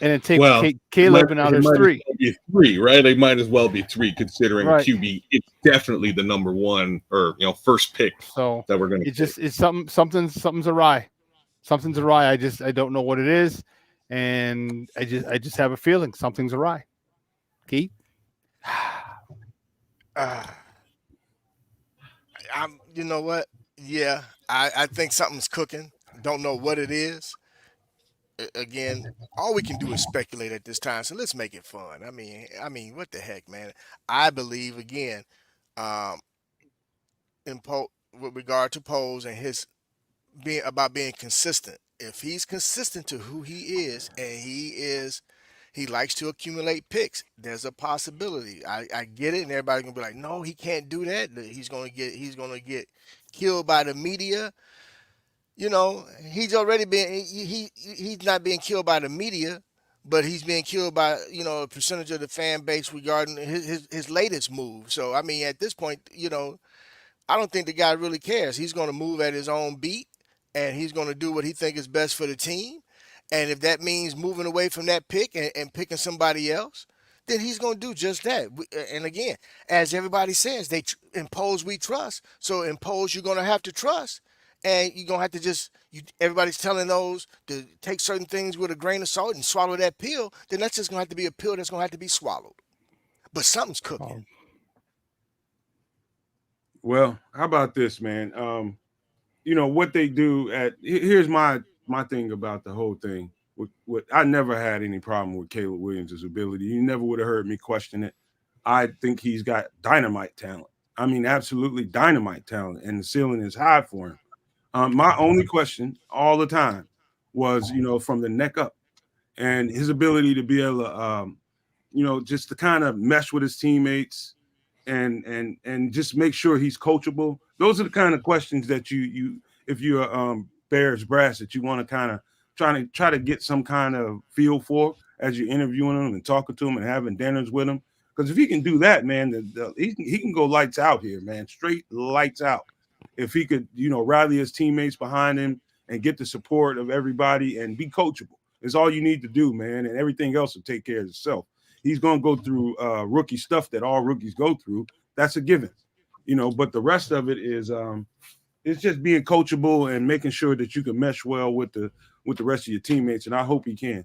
And then take Caleb, and now there's 3. Be 3, right? They might as well be 3, considering QB. It's definitely the number 1 or first pick. So that we're going to. It's something's awry. Something's awry. I don't know what it is, and I just have a feeling something's awry. Keith. You know what? Yeah, I think something's cooking. don't know what it is. Again, all we can do is speculate at this time. So let's make it fun. I mean, what the heck, man? I believe again, um, with regard to Pose and his being consistent. If he's consistent to who he is, and he likes to accumulate picks, there's a possibility. I get it, and everybody's gonna be like, no, he can't do that. He's gonna get killed by the media. He's already been he's not being killed by the media, but he's being killed by a percentage of the fan base regarding his latest move. So I mean, at this point, I don't think the guy really cares. He's going to move at his own beat, and he's going to do what he thinks is best for the team. And if that means moving away from that pick and picking somebody else, then he's going to do just that. And again, as everybody says, impose we trust. So impose you're going to have to trust, and you're going to have to everybody's telling those to take certain things with a grain of salt and swallow that pill. Then that's just going to have to be a pill that's going to have to be swallowed. But something's cooking. Well, how about this, man? What they do here's my thing about the whole thing. I never had any problem with Caleb Williams' ability. You never would have heard me question it. I think he's got dynamite talent. I mean, absolutely dynamite talent, and the ceiling is high for him. My only question all the time was, from the neck up, and his ability to be able to, just to kind of mesh with his teammates and just make sure he's coachable. Those are the kind of questions that you if you're Bears brass, that you want to kind of try to get some kind of feel for as you're interviewing them and talking to them and having dinners with them. Because if he can do that, man, he can go lights out here, man, straight lights out. If he could, rally his teammates behind him and get the support of everybody and be coachable, it's all you need to do, man, and everything else will take care of itself. He's going to go through rookie stuff that all rookies go through. That's a given, but the rest of it is it's just being coachable and making sure that you can mesh well with the rest of your teammates. And I hope he can.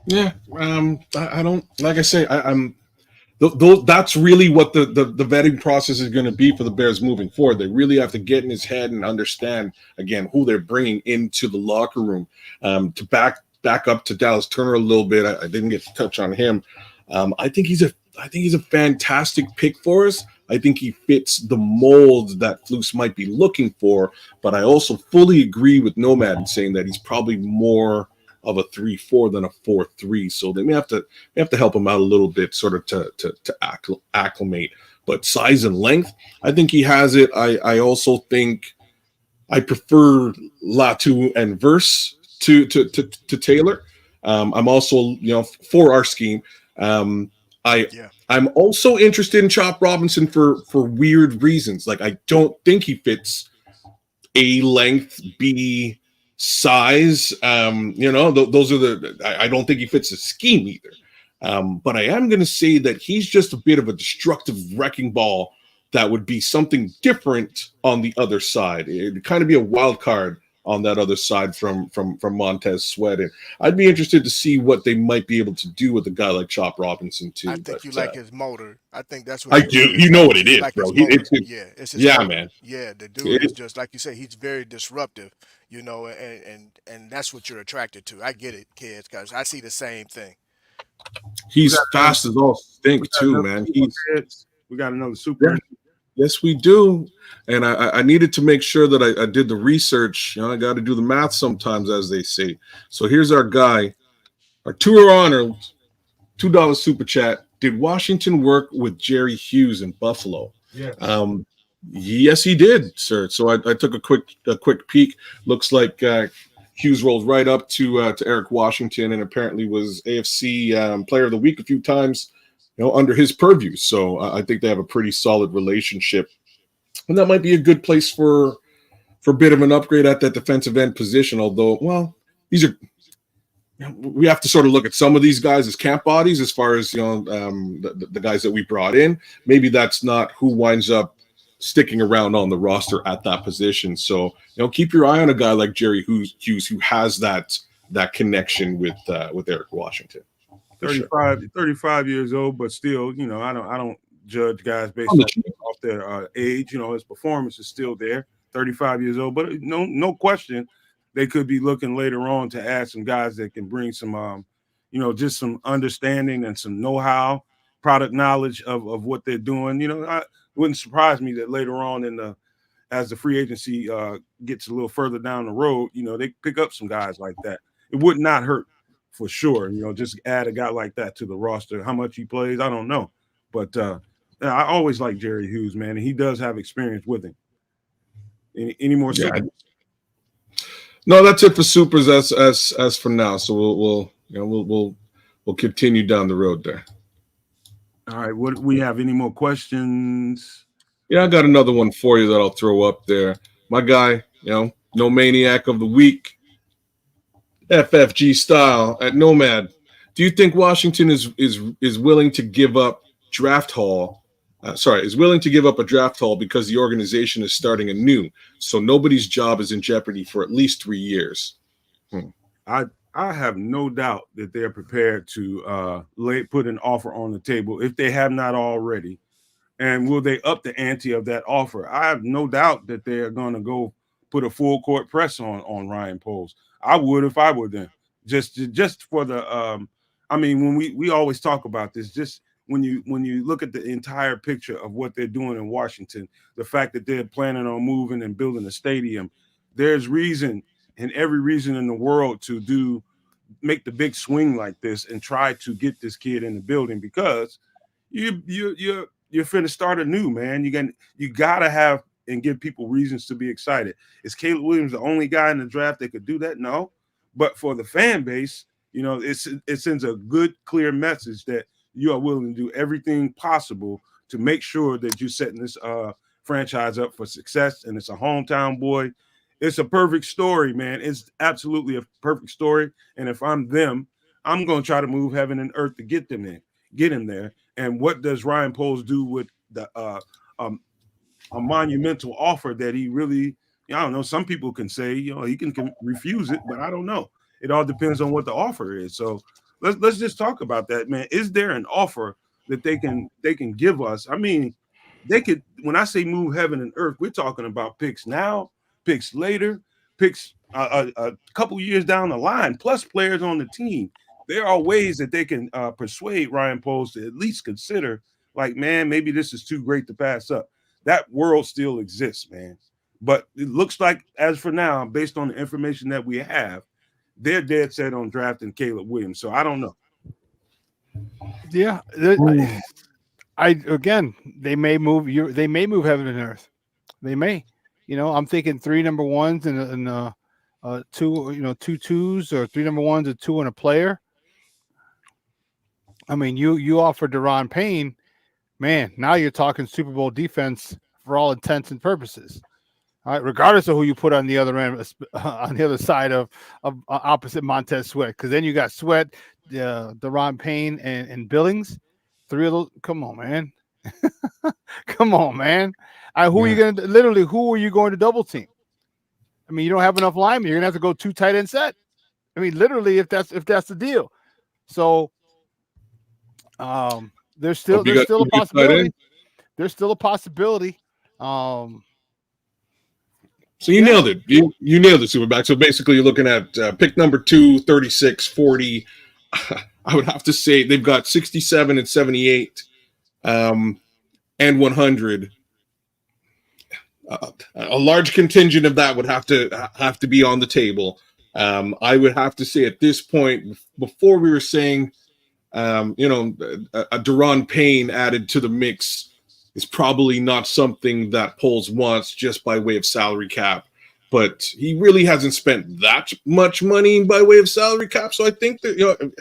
Yeah. I don't, like I say, I'm that's really what the vetting process is going to be for the Bears moving forward. They really have to get in his head and understand, again, who they're bringing into the locker room. To back up to Dallas Turner a little bit, I didn't get to touch on him. I think he's a fantastic pick for us. I think he fits the mold that Flus might be looking for, but I also fully agree with Nomad in saying that he's probably more of a 3-4 than a 4-3. So they may have to help him out a little bit, sort of to acclimate. But size and length, I think he has it. I also think I prefer Latu and Verse to Taylor. I'm also, for our scheme. I'm also interested in Chop Robinson for weird reasons. Like, I don't think he fits A length, B size. Those are I don't think he fits the scheme either. But I am going to say that he's just a bit of a destructive wrecking ball that would be something different on the other side. It'd kind of be a wild card on that other side from Montez Sweat. And I'd be interested to see what they might be able to do with a guy like Chop Robinson too. I think you like his motor. I think that's what I do. You know what it is, like bro. It's his motor. Man. Yeah, the dude is just like you say. He's very disruptive, and that's what you're attracted to. I get it, kids, because I see the same thing. He's fast as all stink too, man. We got another super. Yes, we do. And I needed to make sure that I did the research. I got to do the math sometimes, as they say. So here's our guy, our tour honor, $2 super chat. Did Washington work with Jerry Hughes in Buffalo? Yeah. Yes, he did, sir. So I took a quick peek. Looks like Hughes rolled right up to Eric Washington, and apparently was AFC Player of the Week a few times, under his purview. So I think they have a pretty solid relationship. And that might be a good place for a bit of an upgrade at that defensive end position. Although, we have to sort of look at some of these guys as camp bodies as far as, the guys that we brought in. Maybe that's not who winds up sticking around on the roster at that position. So, keep your eye on a guy like Jerry Hughes who has that connection with Eric Washington. 35 years old, but still, I don't judge guys based off their age. His performance is still there. 35 years old, but no question, they could be looking later on to add some guys that can bring some, just some understanding and some know-how, product knowledge of what they're doing. It wouldn't surprise me that later on as the free agency gets a little further down the road, they pick up some guys like that. It would not hurt for sure. Just add a guy like that to the roster. How much he plays, I don't know, but I always like Jerry Hughes, man, and he does have experience with him. Any more? Yeah. No, that's it for supers as for now. So we'll continue down the road there. All right. What we have? Any more questions? Yeah, I got another one for you that I'll throw up there. My guy, no maniac of the week, FFG style at Nomad. Do you think Washington is willing to give up draft haul? Is willing to give up a draft haul because the organization is starting anew, so nobody's job is in jeopardy for at least 3 years. I have no doubt that they're prepared to put an offer on the table if they have not already. And will they up the ante of that offer? I have no doubt that they're going to go put a full court press on Ryan Poles. I would if I were them. Just for the when we always talk about this, just when you look at the entire picture of what they're doing in Washington, the fact that they're planning on moving and building a stadium, there's reason and every reason in the world to make the big swing like this and try to get this kid in the building, because you're finna start anew, man. You gotta have and give people reasons to be excited. Is Caleb Williams the only guy in the draft that could do that? No, but for the fan base, it sends a good, clear message that you are willing to do everything possible to make sure that you're setting this franchise up for success. And it's a hometown boy. It's a perfect story, man. It's absolutely a perfect story. And if I'm them, I'm going to try to move heaven and earth to get him there. And what does Ryan Poles do with a monumental offer that he really, I don't know, some people can say, he can refuse it, but I don't know. It all depends on what the offer is. So let's just talk about that, man. Is there an offer that they can give us? I mean, they could, when I say move heaven and earth, we're talking about picks now, picks later, picks a couple years down the line, plus players on the team. There are ways that they can persuade Ryan Poles to at least consider, like, man, maybe this is too great to pass up. That world still exists, man. But it looks like, as for now, based on the information that we have, they're dead set on drafting Caleb Williams. So I don't know. Yeah, they may move. They may move heaven and earth. They may. I'm thinking 3 number ones and 2 twos, or 3 number ones, a 2 and a player. I mean, you offer Deron Payne, man. Now you're talking Super Bowl defense for all intents and purposes. All right, regardless of who you put on the other end, on the other side of opposite Montez Sweat, because then you got Sweat, Deron Payne, and Billings. 3 of those. Come on, man. Come on, man. Who are you going to double team? I mean, you don't have enough linemen. You're gonna have to go 2 tight end set. I mean, literally, if that's the deal. So, there's still a possibility. There's still a possibility. So you nailed it. You nailed it, Superback. So basically, you're looking at pick number 2, 36, 40. I would have to say they've got 67 and 78, and 100. A large contingent of that would have to be on the table. I would have to say at this point, before we were saying, a Deron Payne added to the mix is probably not something that Poles wants just by way of salary cap. But he really hasn't spent that much money by way of salary cap. So I think that,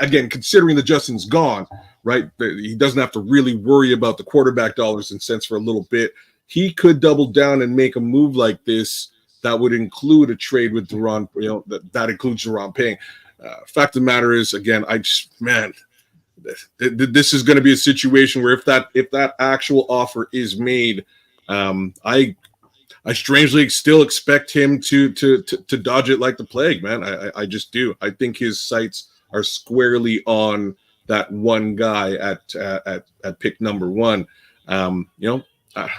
again, considering that Justin's gone, right, he doesn't have to really worry about the quarterback dollars and cents for a little bit. He could double down and make a move like this that would include a trade with Deron, that includes Deron Payne. Fact of the matter is, again, this is going to be a situation where if that actual offer is made, I strangely still expect him to dodge it like the plague, man. I just do. I think his sights are squarely on that one guy at pick number 1. I'm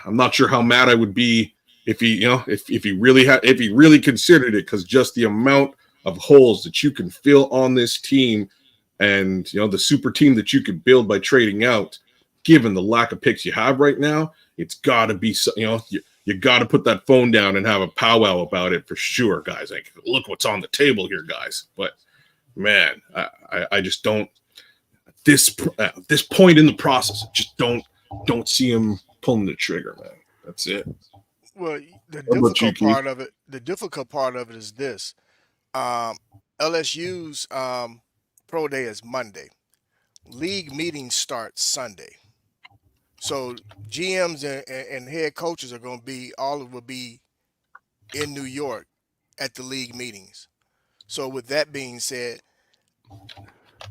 not sure how mad I would be if he really considered it, because just the amount of holes that you can fill on this team, and the super team that you could build by trading out, given the lack of picks you have right now, it's got to be you got to put that phone down and have a powwow about it for sure, guys. Like, look what's on the table here, guys. But man, I just don't this point in the process, just don't see him pulling the trigger, man. That's it. Well, the difficult part of it is this. LSU's pro day is Monday. League meetings start Sunday. So GMs and head coaches are going to will be in New York at the league meetings. So with that being said,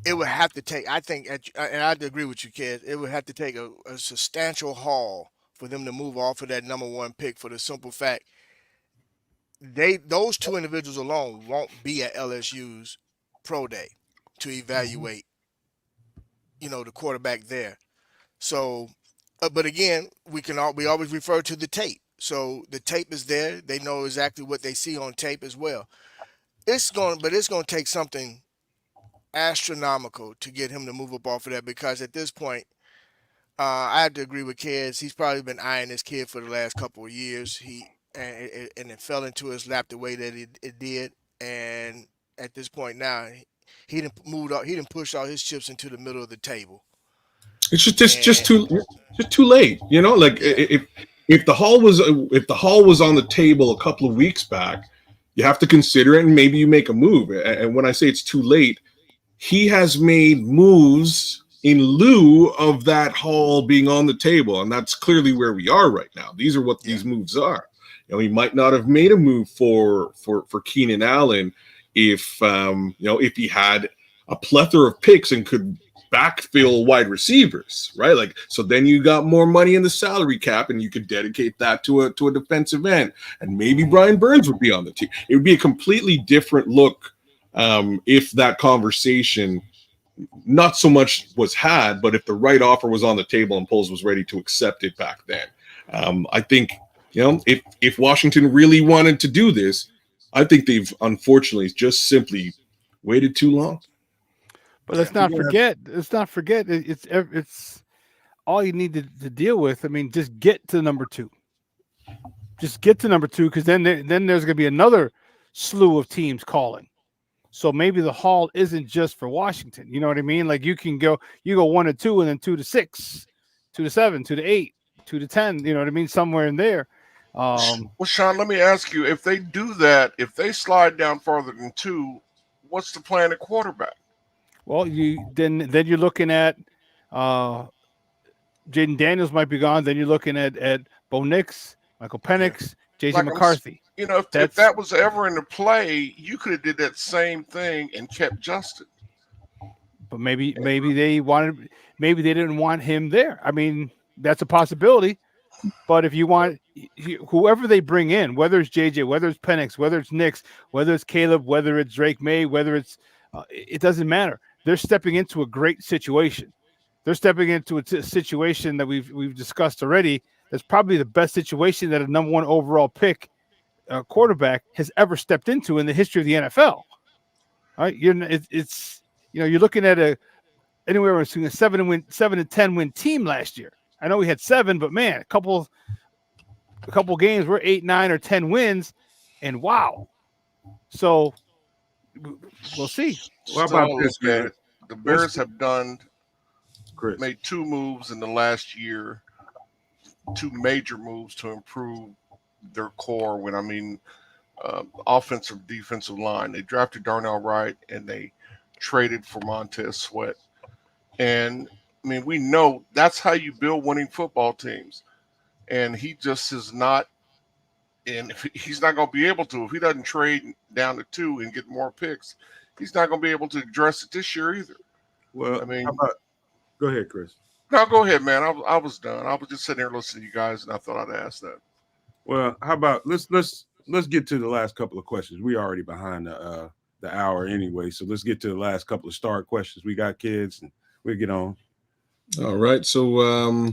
it would have to take, I think, and I agree with you, Kedz, it would have to take a substantial haul for them to move off of that number one pick, for the simple fact those two individuals alone won't be at LSU's pro day to evaluate, the quarterback there. So, but again, we always refer to the tape. So the tape is there. They know exactly what they see on tape as well. It's going to take something astronomical to get him to move up off of that, because at this point, I have to agree with Kedz. He's probably been eyeing this kid for the last couple of years. And it fell into his lap the way that it did. And at this point now, he didn't move up. He didn't push all his chips into the middle of the table. It's just too late. If the haul was on the table a couple of weeks back, you have to consider it, and maybe you make a move. And when I say it's too late, he has made moves in lieu of that haul being on the table, and that's clearly where we are right now. These are what these moves are. He might not have made a move for Keenan Allen if he had a plethora of picks and could backfill wide receivers, right? Like, so then you got more money in the salary cap, and you could dedicate that to a defensive end, and maybe Brian Burns would be on the team. It would be a completely different look if that conversation not so much was had, but if the right offer was on the table and Poles was ready to accept it back then. I think, if Washington really wanted to do this, I think they've unfortunately just simply waited too long. But let's not forget. It's all you need to deal with. I mean, just get to number two. Just get to number two, because then there's going to be another slew of teams calling. So maybe the haul isn't just for Washington. You know what I mean? Like, you go 1 to 2, and then 2 to 6, 2 to 7, 2 to 8, 2 to 10. You know what I mean? Somewhere in there. Well, Shawn, let me ask you: if they do that, if they slide down farther than 2, what's the plan at quarterback? Well, then you're looking at Jaden Daniels might be gone. Then you're looking at Bo Nix, Michael Penix, JJ McCarthy. If that was ever in the play, you could have did that same thing and kept Justin. But maybe they didn't want him there. I mean, that's a possibility. But if you want whoever they bring in, whether it's JJ, whether it's Penix, whether it's Nix, whether it's Caleb, whether it's Drake May, whether it's it doesn't matter. They're stepping into a great situation. They're stepping into a situation that we've discussed already. That's probably the best situation that a number one overall pick quarterback has ever stepped into in the history of the NFL. All right, you're looking at anywhere between a 7 to 10 win team last year. I know we had 7, but man, a couple games were 8, 9, or 10 wins, and wow. So we'll see. What about this, man? The Bears have made 2 moves in the last year, 2 major moves to improve their core. Offensive, defensive line. They drafted Darnell Wright, and they traded for Montez Sweat. And we know that's how you build winning football teams. And he just is not, and he's not going to be able to. If he doesn't trade down to 2 and get more picks, he's not going to be able to address it this year either. Well, go ahead, Chris. No, go ahead, man. I was done. I was just sitting there listening to you guys, and I thought I'd ask that. Well, how about let's get to the last couple of questions. We already behind the hour anyway, so let's get to the last couple of start questions. We got kids, and we'll get on. All right. So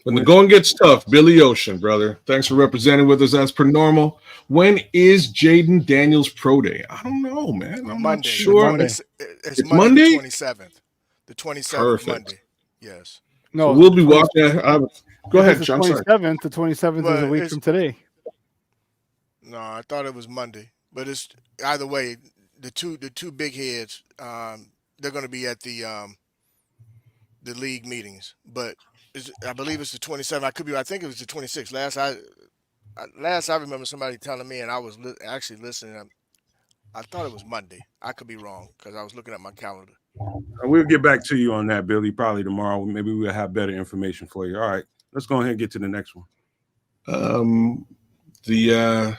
When the going gets tough, Billy Ocean, brother. Thanks for representing with us as per normal. When is Jaden Daniels Pro Day? I don't know, man. I'm not Monday. sure. Monday. It's It's Monday the Monday? 27th. The 27th Perfect. Monday. Yes. No, So we'll be 20 watching. Go if ahead, it's Sean. the Sorry. 27th. The 27th is Well, a week it's from today. no, I thought it was Monday, but it's either way. The two big heads, they're going to be at the league meetings, but I believe it's the 27th. I could be. I think it was the 26th. Last I remember somebody telling me, and I was actually listening. I thought it was Monday. I could be wrong because I was looking at my calendar. We'll get back to you on that, Billy, probably tomorrow. Maybe we'll have better information for you. All right, let's go ahead and get to the next one. The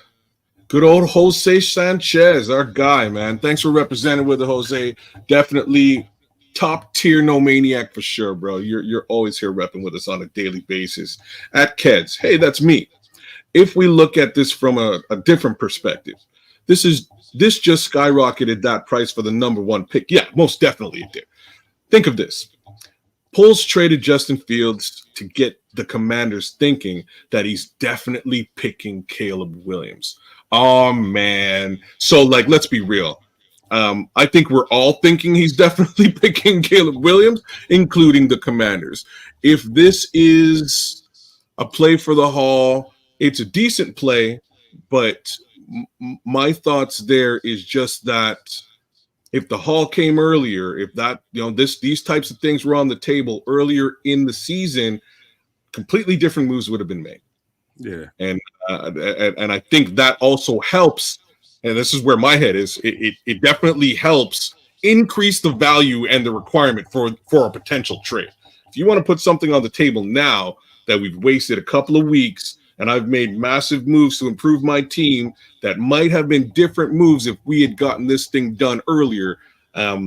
good old Jose Sanchez, our guy, man. Thanks for representing with the Jose. Definitely top tier no maniac for sure, bro. You're always here repping with us on a daily basis. At Kedz, hey, that's me. If we look at this from a different perspective, this just skyrocketed that price for the number one pick. Yeah, most definitely it did. Think of this. Poles traded Justin Fields to get the Commanders thinking that he's definitely picking Caleb Williams. Oh, man. So, let's be real. I think we're all thinking he's definitely picking Caleb Williams, including the Commanders. If this is a play for the Hall, it's a decent play, but my thoughts there is just that if the Hall came earlier, if that, these types of things were on the table earlier in the season, completely different moves would have been made. Yeah. And I think that also helps. And this is where my head is. It definitely helps increase the value and the requirement for a potential trade. If you want to put something on the table now that we've wasted a couple of weeks and I've made massive moves to improve my team that might have been different moves if we had gotten this thing done earlier.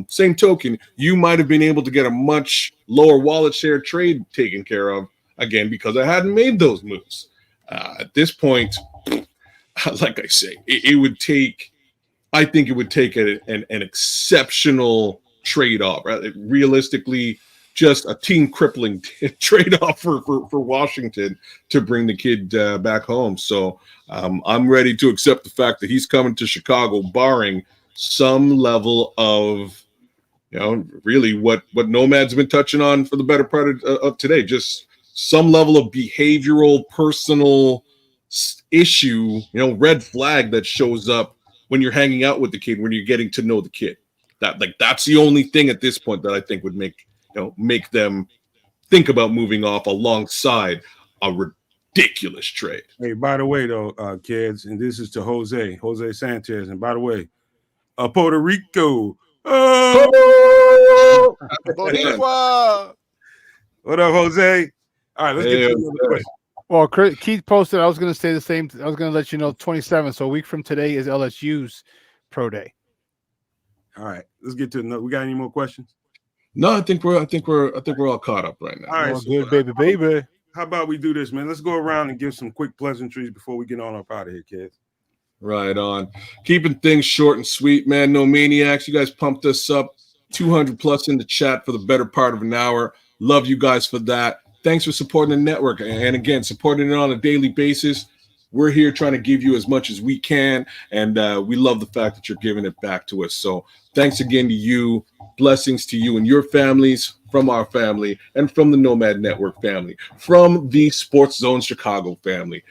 Same token, you might have been able to get a much lower wallet share trade taken care of, again, because I hadn't made those moves. At this point, like I say, it would take, I think it would take an exceptional trade-off. Right? Realistically, just a team crippling trade-off for Washington to bring the kid back home. So I'm ready to accept the fact that he's coming to Chicago, barring some level of, really what Nomad's been touching on for the better part of today, just some level of behavioral, personal issue, red flag that shows up when you're hanging out with the kid, when you're getting to know the kid. That's the only thing at this point that I think would make them think about moving off alongside a ridiculous trade. Hey, by the way, though, kids, and this is to Jose Sanchez. And by the way, Puerto Rico. Oh! Boricua! What up, Jose? All right, let's get to another question. Well, Keith posted, I was going to say the same. I was going to let you know 27th. So a week from today is LSU's pro day. All right, let's get to another. We got any more questions? No, I think we're all caught up right now. All right, so good, baby. How about we do this, man? Let's go around and give some quick pleasantries before we get on up out of here, kids. Right on. Keeping things short and sweet, man. No maniacs. You guys pumped us up 200 plus in the chat for the better part of an hour. Love you guys for that. Thanks for supporting the network. And again, supporting it on a daily basis. We're here trying to give you as much as we can. And we love the fact that you're giving it back to us. So thanks again to you. Blessings to you and your families, from our family, and from the Nomad Network family, from the Sports Zone Chicago family.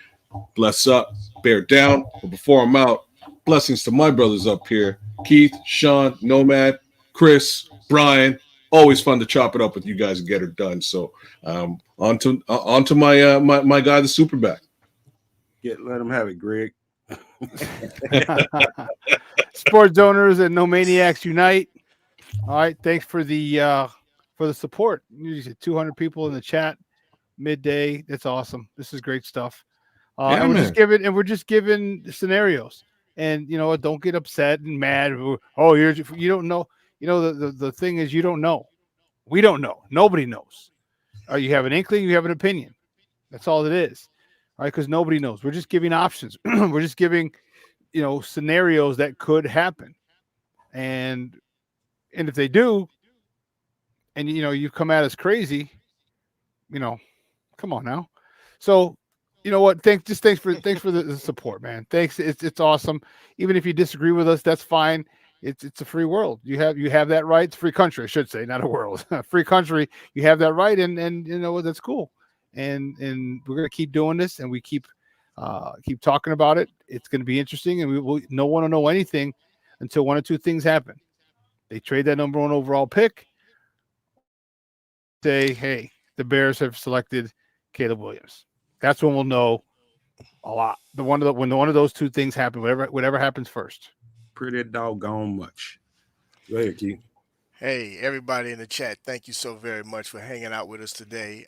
Bless up, bear down. But before I'm out, blessings to my brothers up here, Keith, Shawn, Nomad, Chris, Brian. Always fun to chop it up with you guys and get it done. So on to my guy, the SuperBack. Let him have it, Greg. Sports owners and No Maniacs Unite. All right, thanks for the support. You said 200 people in the chat midday. That's awesome. This is great stuff. And we're just giving scenarios. And don't get upset and mad. Oh, you don't know. The thing is, you don't know. We don't know. Nobody knows. You have an inkling. You have an opinion. That's all it is. All right, because nobody knows. We're just giving options. We're just giving, scenarios that could happen. And if they do, and you come at us crazy, Come on now. So, you know what? Thanks for the support, man. Thanks. It's awesome. Even if you disagree with us, that's fine. It's a free world. You have that right. It's a free country, I should say, not a world. Free country. You have that right, and you know that's cool. And we're gonna keep doing this, and we keep talking about it. It's gonna be interesting, and no one will know anything until one or two things happen. They trade that number one overall pick. Say, hey, the Bears have selected Caleb Williams. That's when we'll know a lot. When one of those two things happen, whatever happens first. Pretty doggone much. Go ahead, Keith. Hey, everybody in the chat, thank you so very much for hanging out with us today.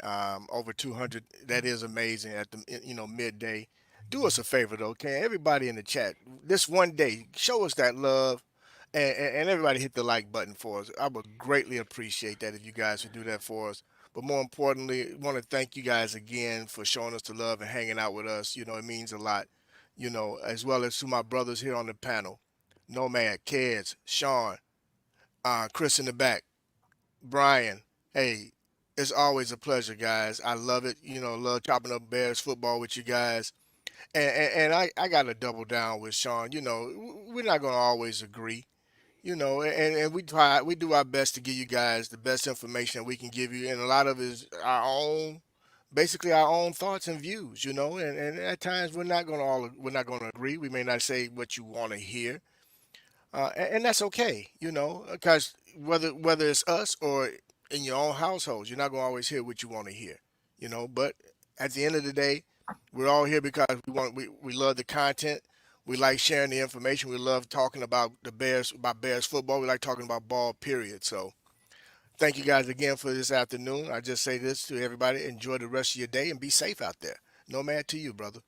Over 200, that is amazing at the midday. Do us a favor though, okay? Everybody in the chat, this one day, show us that love, and everybody hit the like button for us. I would greatly appreciate that if you guys would do that for us. But more importantly, I want to thank you guys again for showing us the love and hanging out with us. It means a lot. As well as to my brothers here on the panel, Nomad, Kedz, Shawn, Chris in the back, Brian. Hey, it's always a pleasure, guys. I love it. Love chopping up Bears football with you guys. And I got to double down with Shawn. We're not going to always agree. And we do our best to give you guys the best information we can give you, and a lot of it is basically our own thoughts and views. And at times we're not going to agree. We may not say what you want to hear, and that's okay. Because whether it's us or in your own households, you're not going to always hear what you want to hear. But at the end of the day, we're all here because we love the content. We like sharing the information. We love talking about Bears football. We like talking about ball, period. So thank you guys again for this afternoon. I just say this to everybody. Enjoy the rest of your day and be safe out there. Nomad, to you, brother.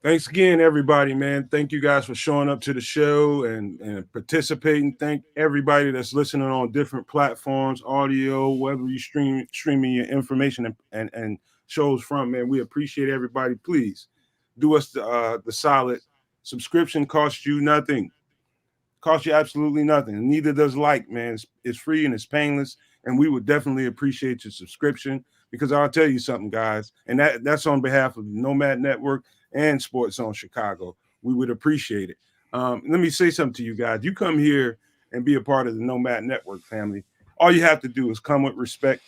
Thanks again, everybody, man. Thank you guys for showing up to the show and participating. Thank everybody that's listening on different platforms, audio, whether you streaming your information and shows from, man. We appreciate everybody. Please do us the solid. Subscription costs you nothing. Costs you absolutely nothing. Neither does like, man. It's free and it's painless. And we would definitely appreciate your subscription, because I'll tell you something, guys. And that's on behalf of the Nomad Network and Sports Zone Chicago. We would appreciate it. Let me say something to you guys. You come here and be a part of the Nomad Network family. All you have to do is come with respect,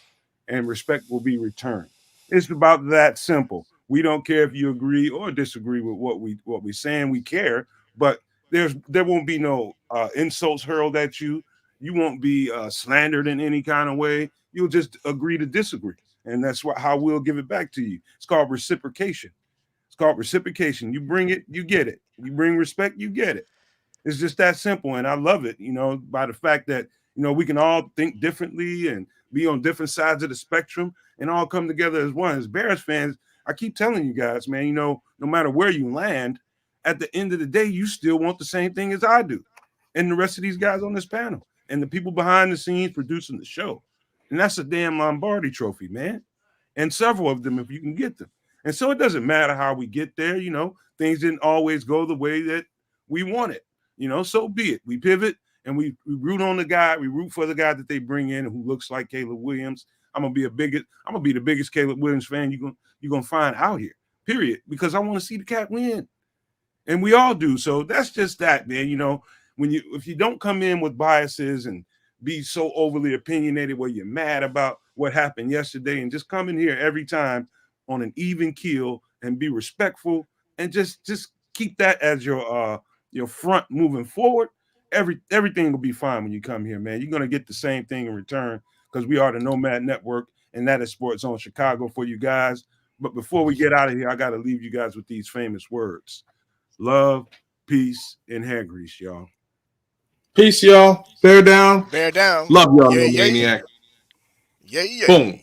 and respect will be returned. It's about that simple. We don't care if you agree or disagree with what we're saying. We care, but there won't be no insults hurled at you. You won't be slandered in any kind of way. You'll just agree to disagree, and that's how we'll give it back to you. It's called reciprocation. You bring it, you get it. You bring respect, you get it. It's just that simple, and I love it. By the fact that we can all think differently and be on different sides of the spectrum and all come together as one. As Bears fans, I keep telling you guys, man, no matter where you land, at the end of the day, you still want the same thing as I do and the rest of these guys on this panel and the people behind the scenes producing the show. And that's a damn Lombardi trophy, man. And several of them if you can get them. And so it doesn't matter how we get there. Things didn't always go the way that we wanted. So be it. We pivot and we root on the guy. We root for the guy that they bring in who looks like Caleb Williams. I'm gonna be the biggest Caleb Williams fan you're gonna find out here, period, because I want to see the cat win. And we all do. So that's just that, man. If you don't come in with biases and be so overly opinionated where you're mad about what happened yesterday, and just come in here every time on an even keel and be respectful and just keep that as your front moving forward, everything will be fine when you come here, man. You're gonna get the same thing in return, because we are the Nomad Network, and that is Sports Zone Chicago for you guys. But before we get out of here, I got to leave you guys with these famous words: love, peace, and hair grease, y'all. Peace, y'all. Bear down. Bear down. Love y'all, Yeah, no maniac. Yeah. Boom.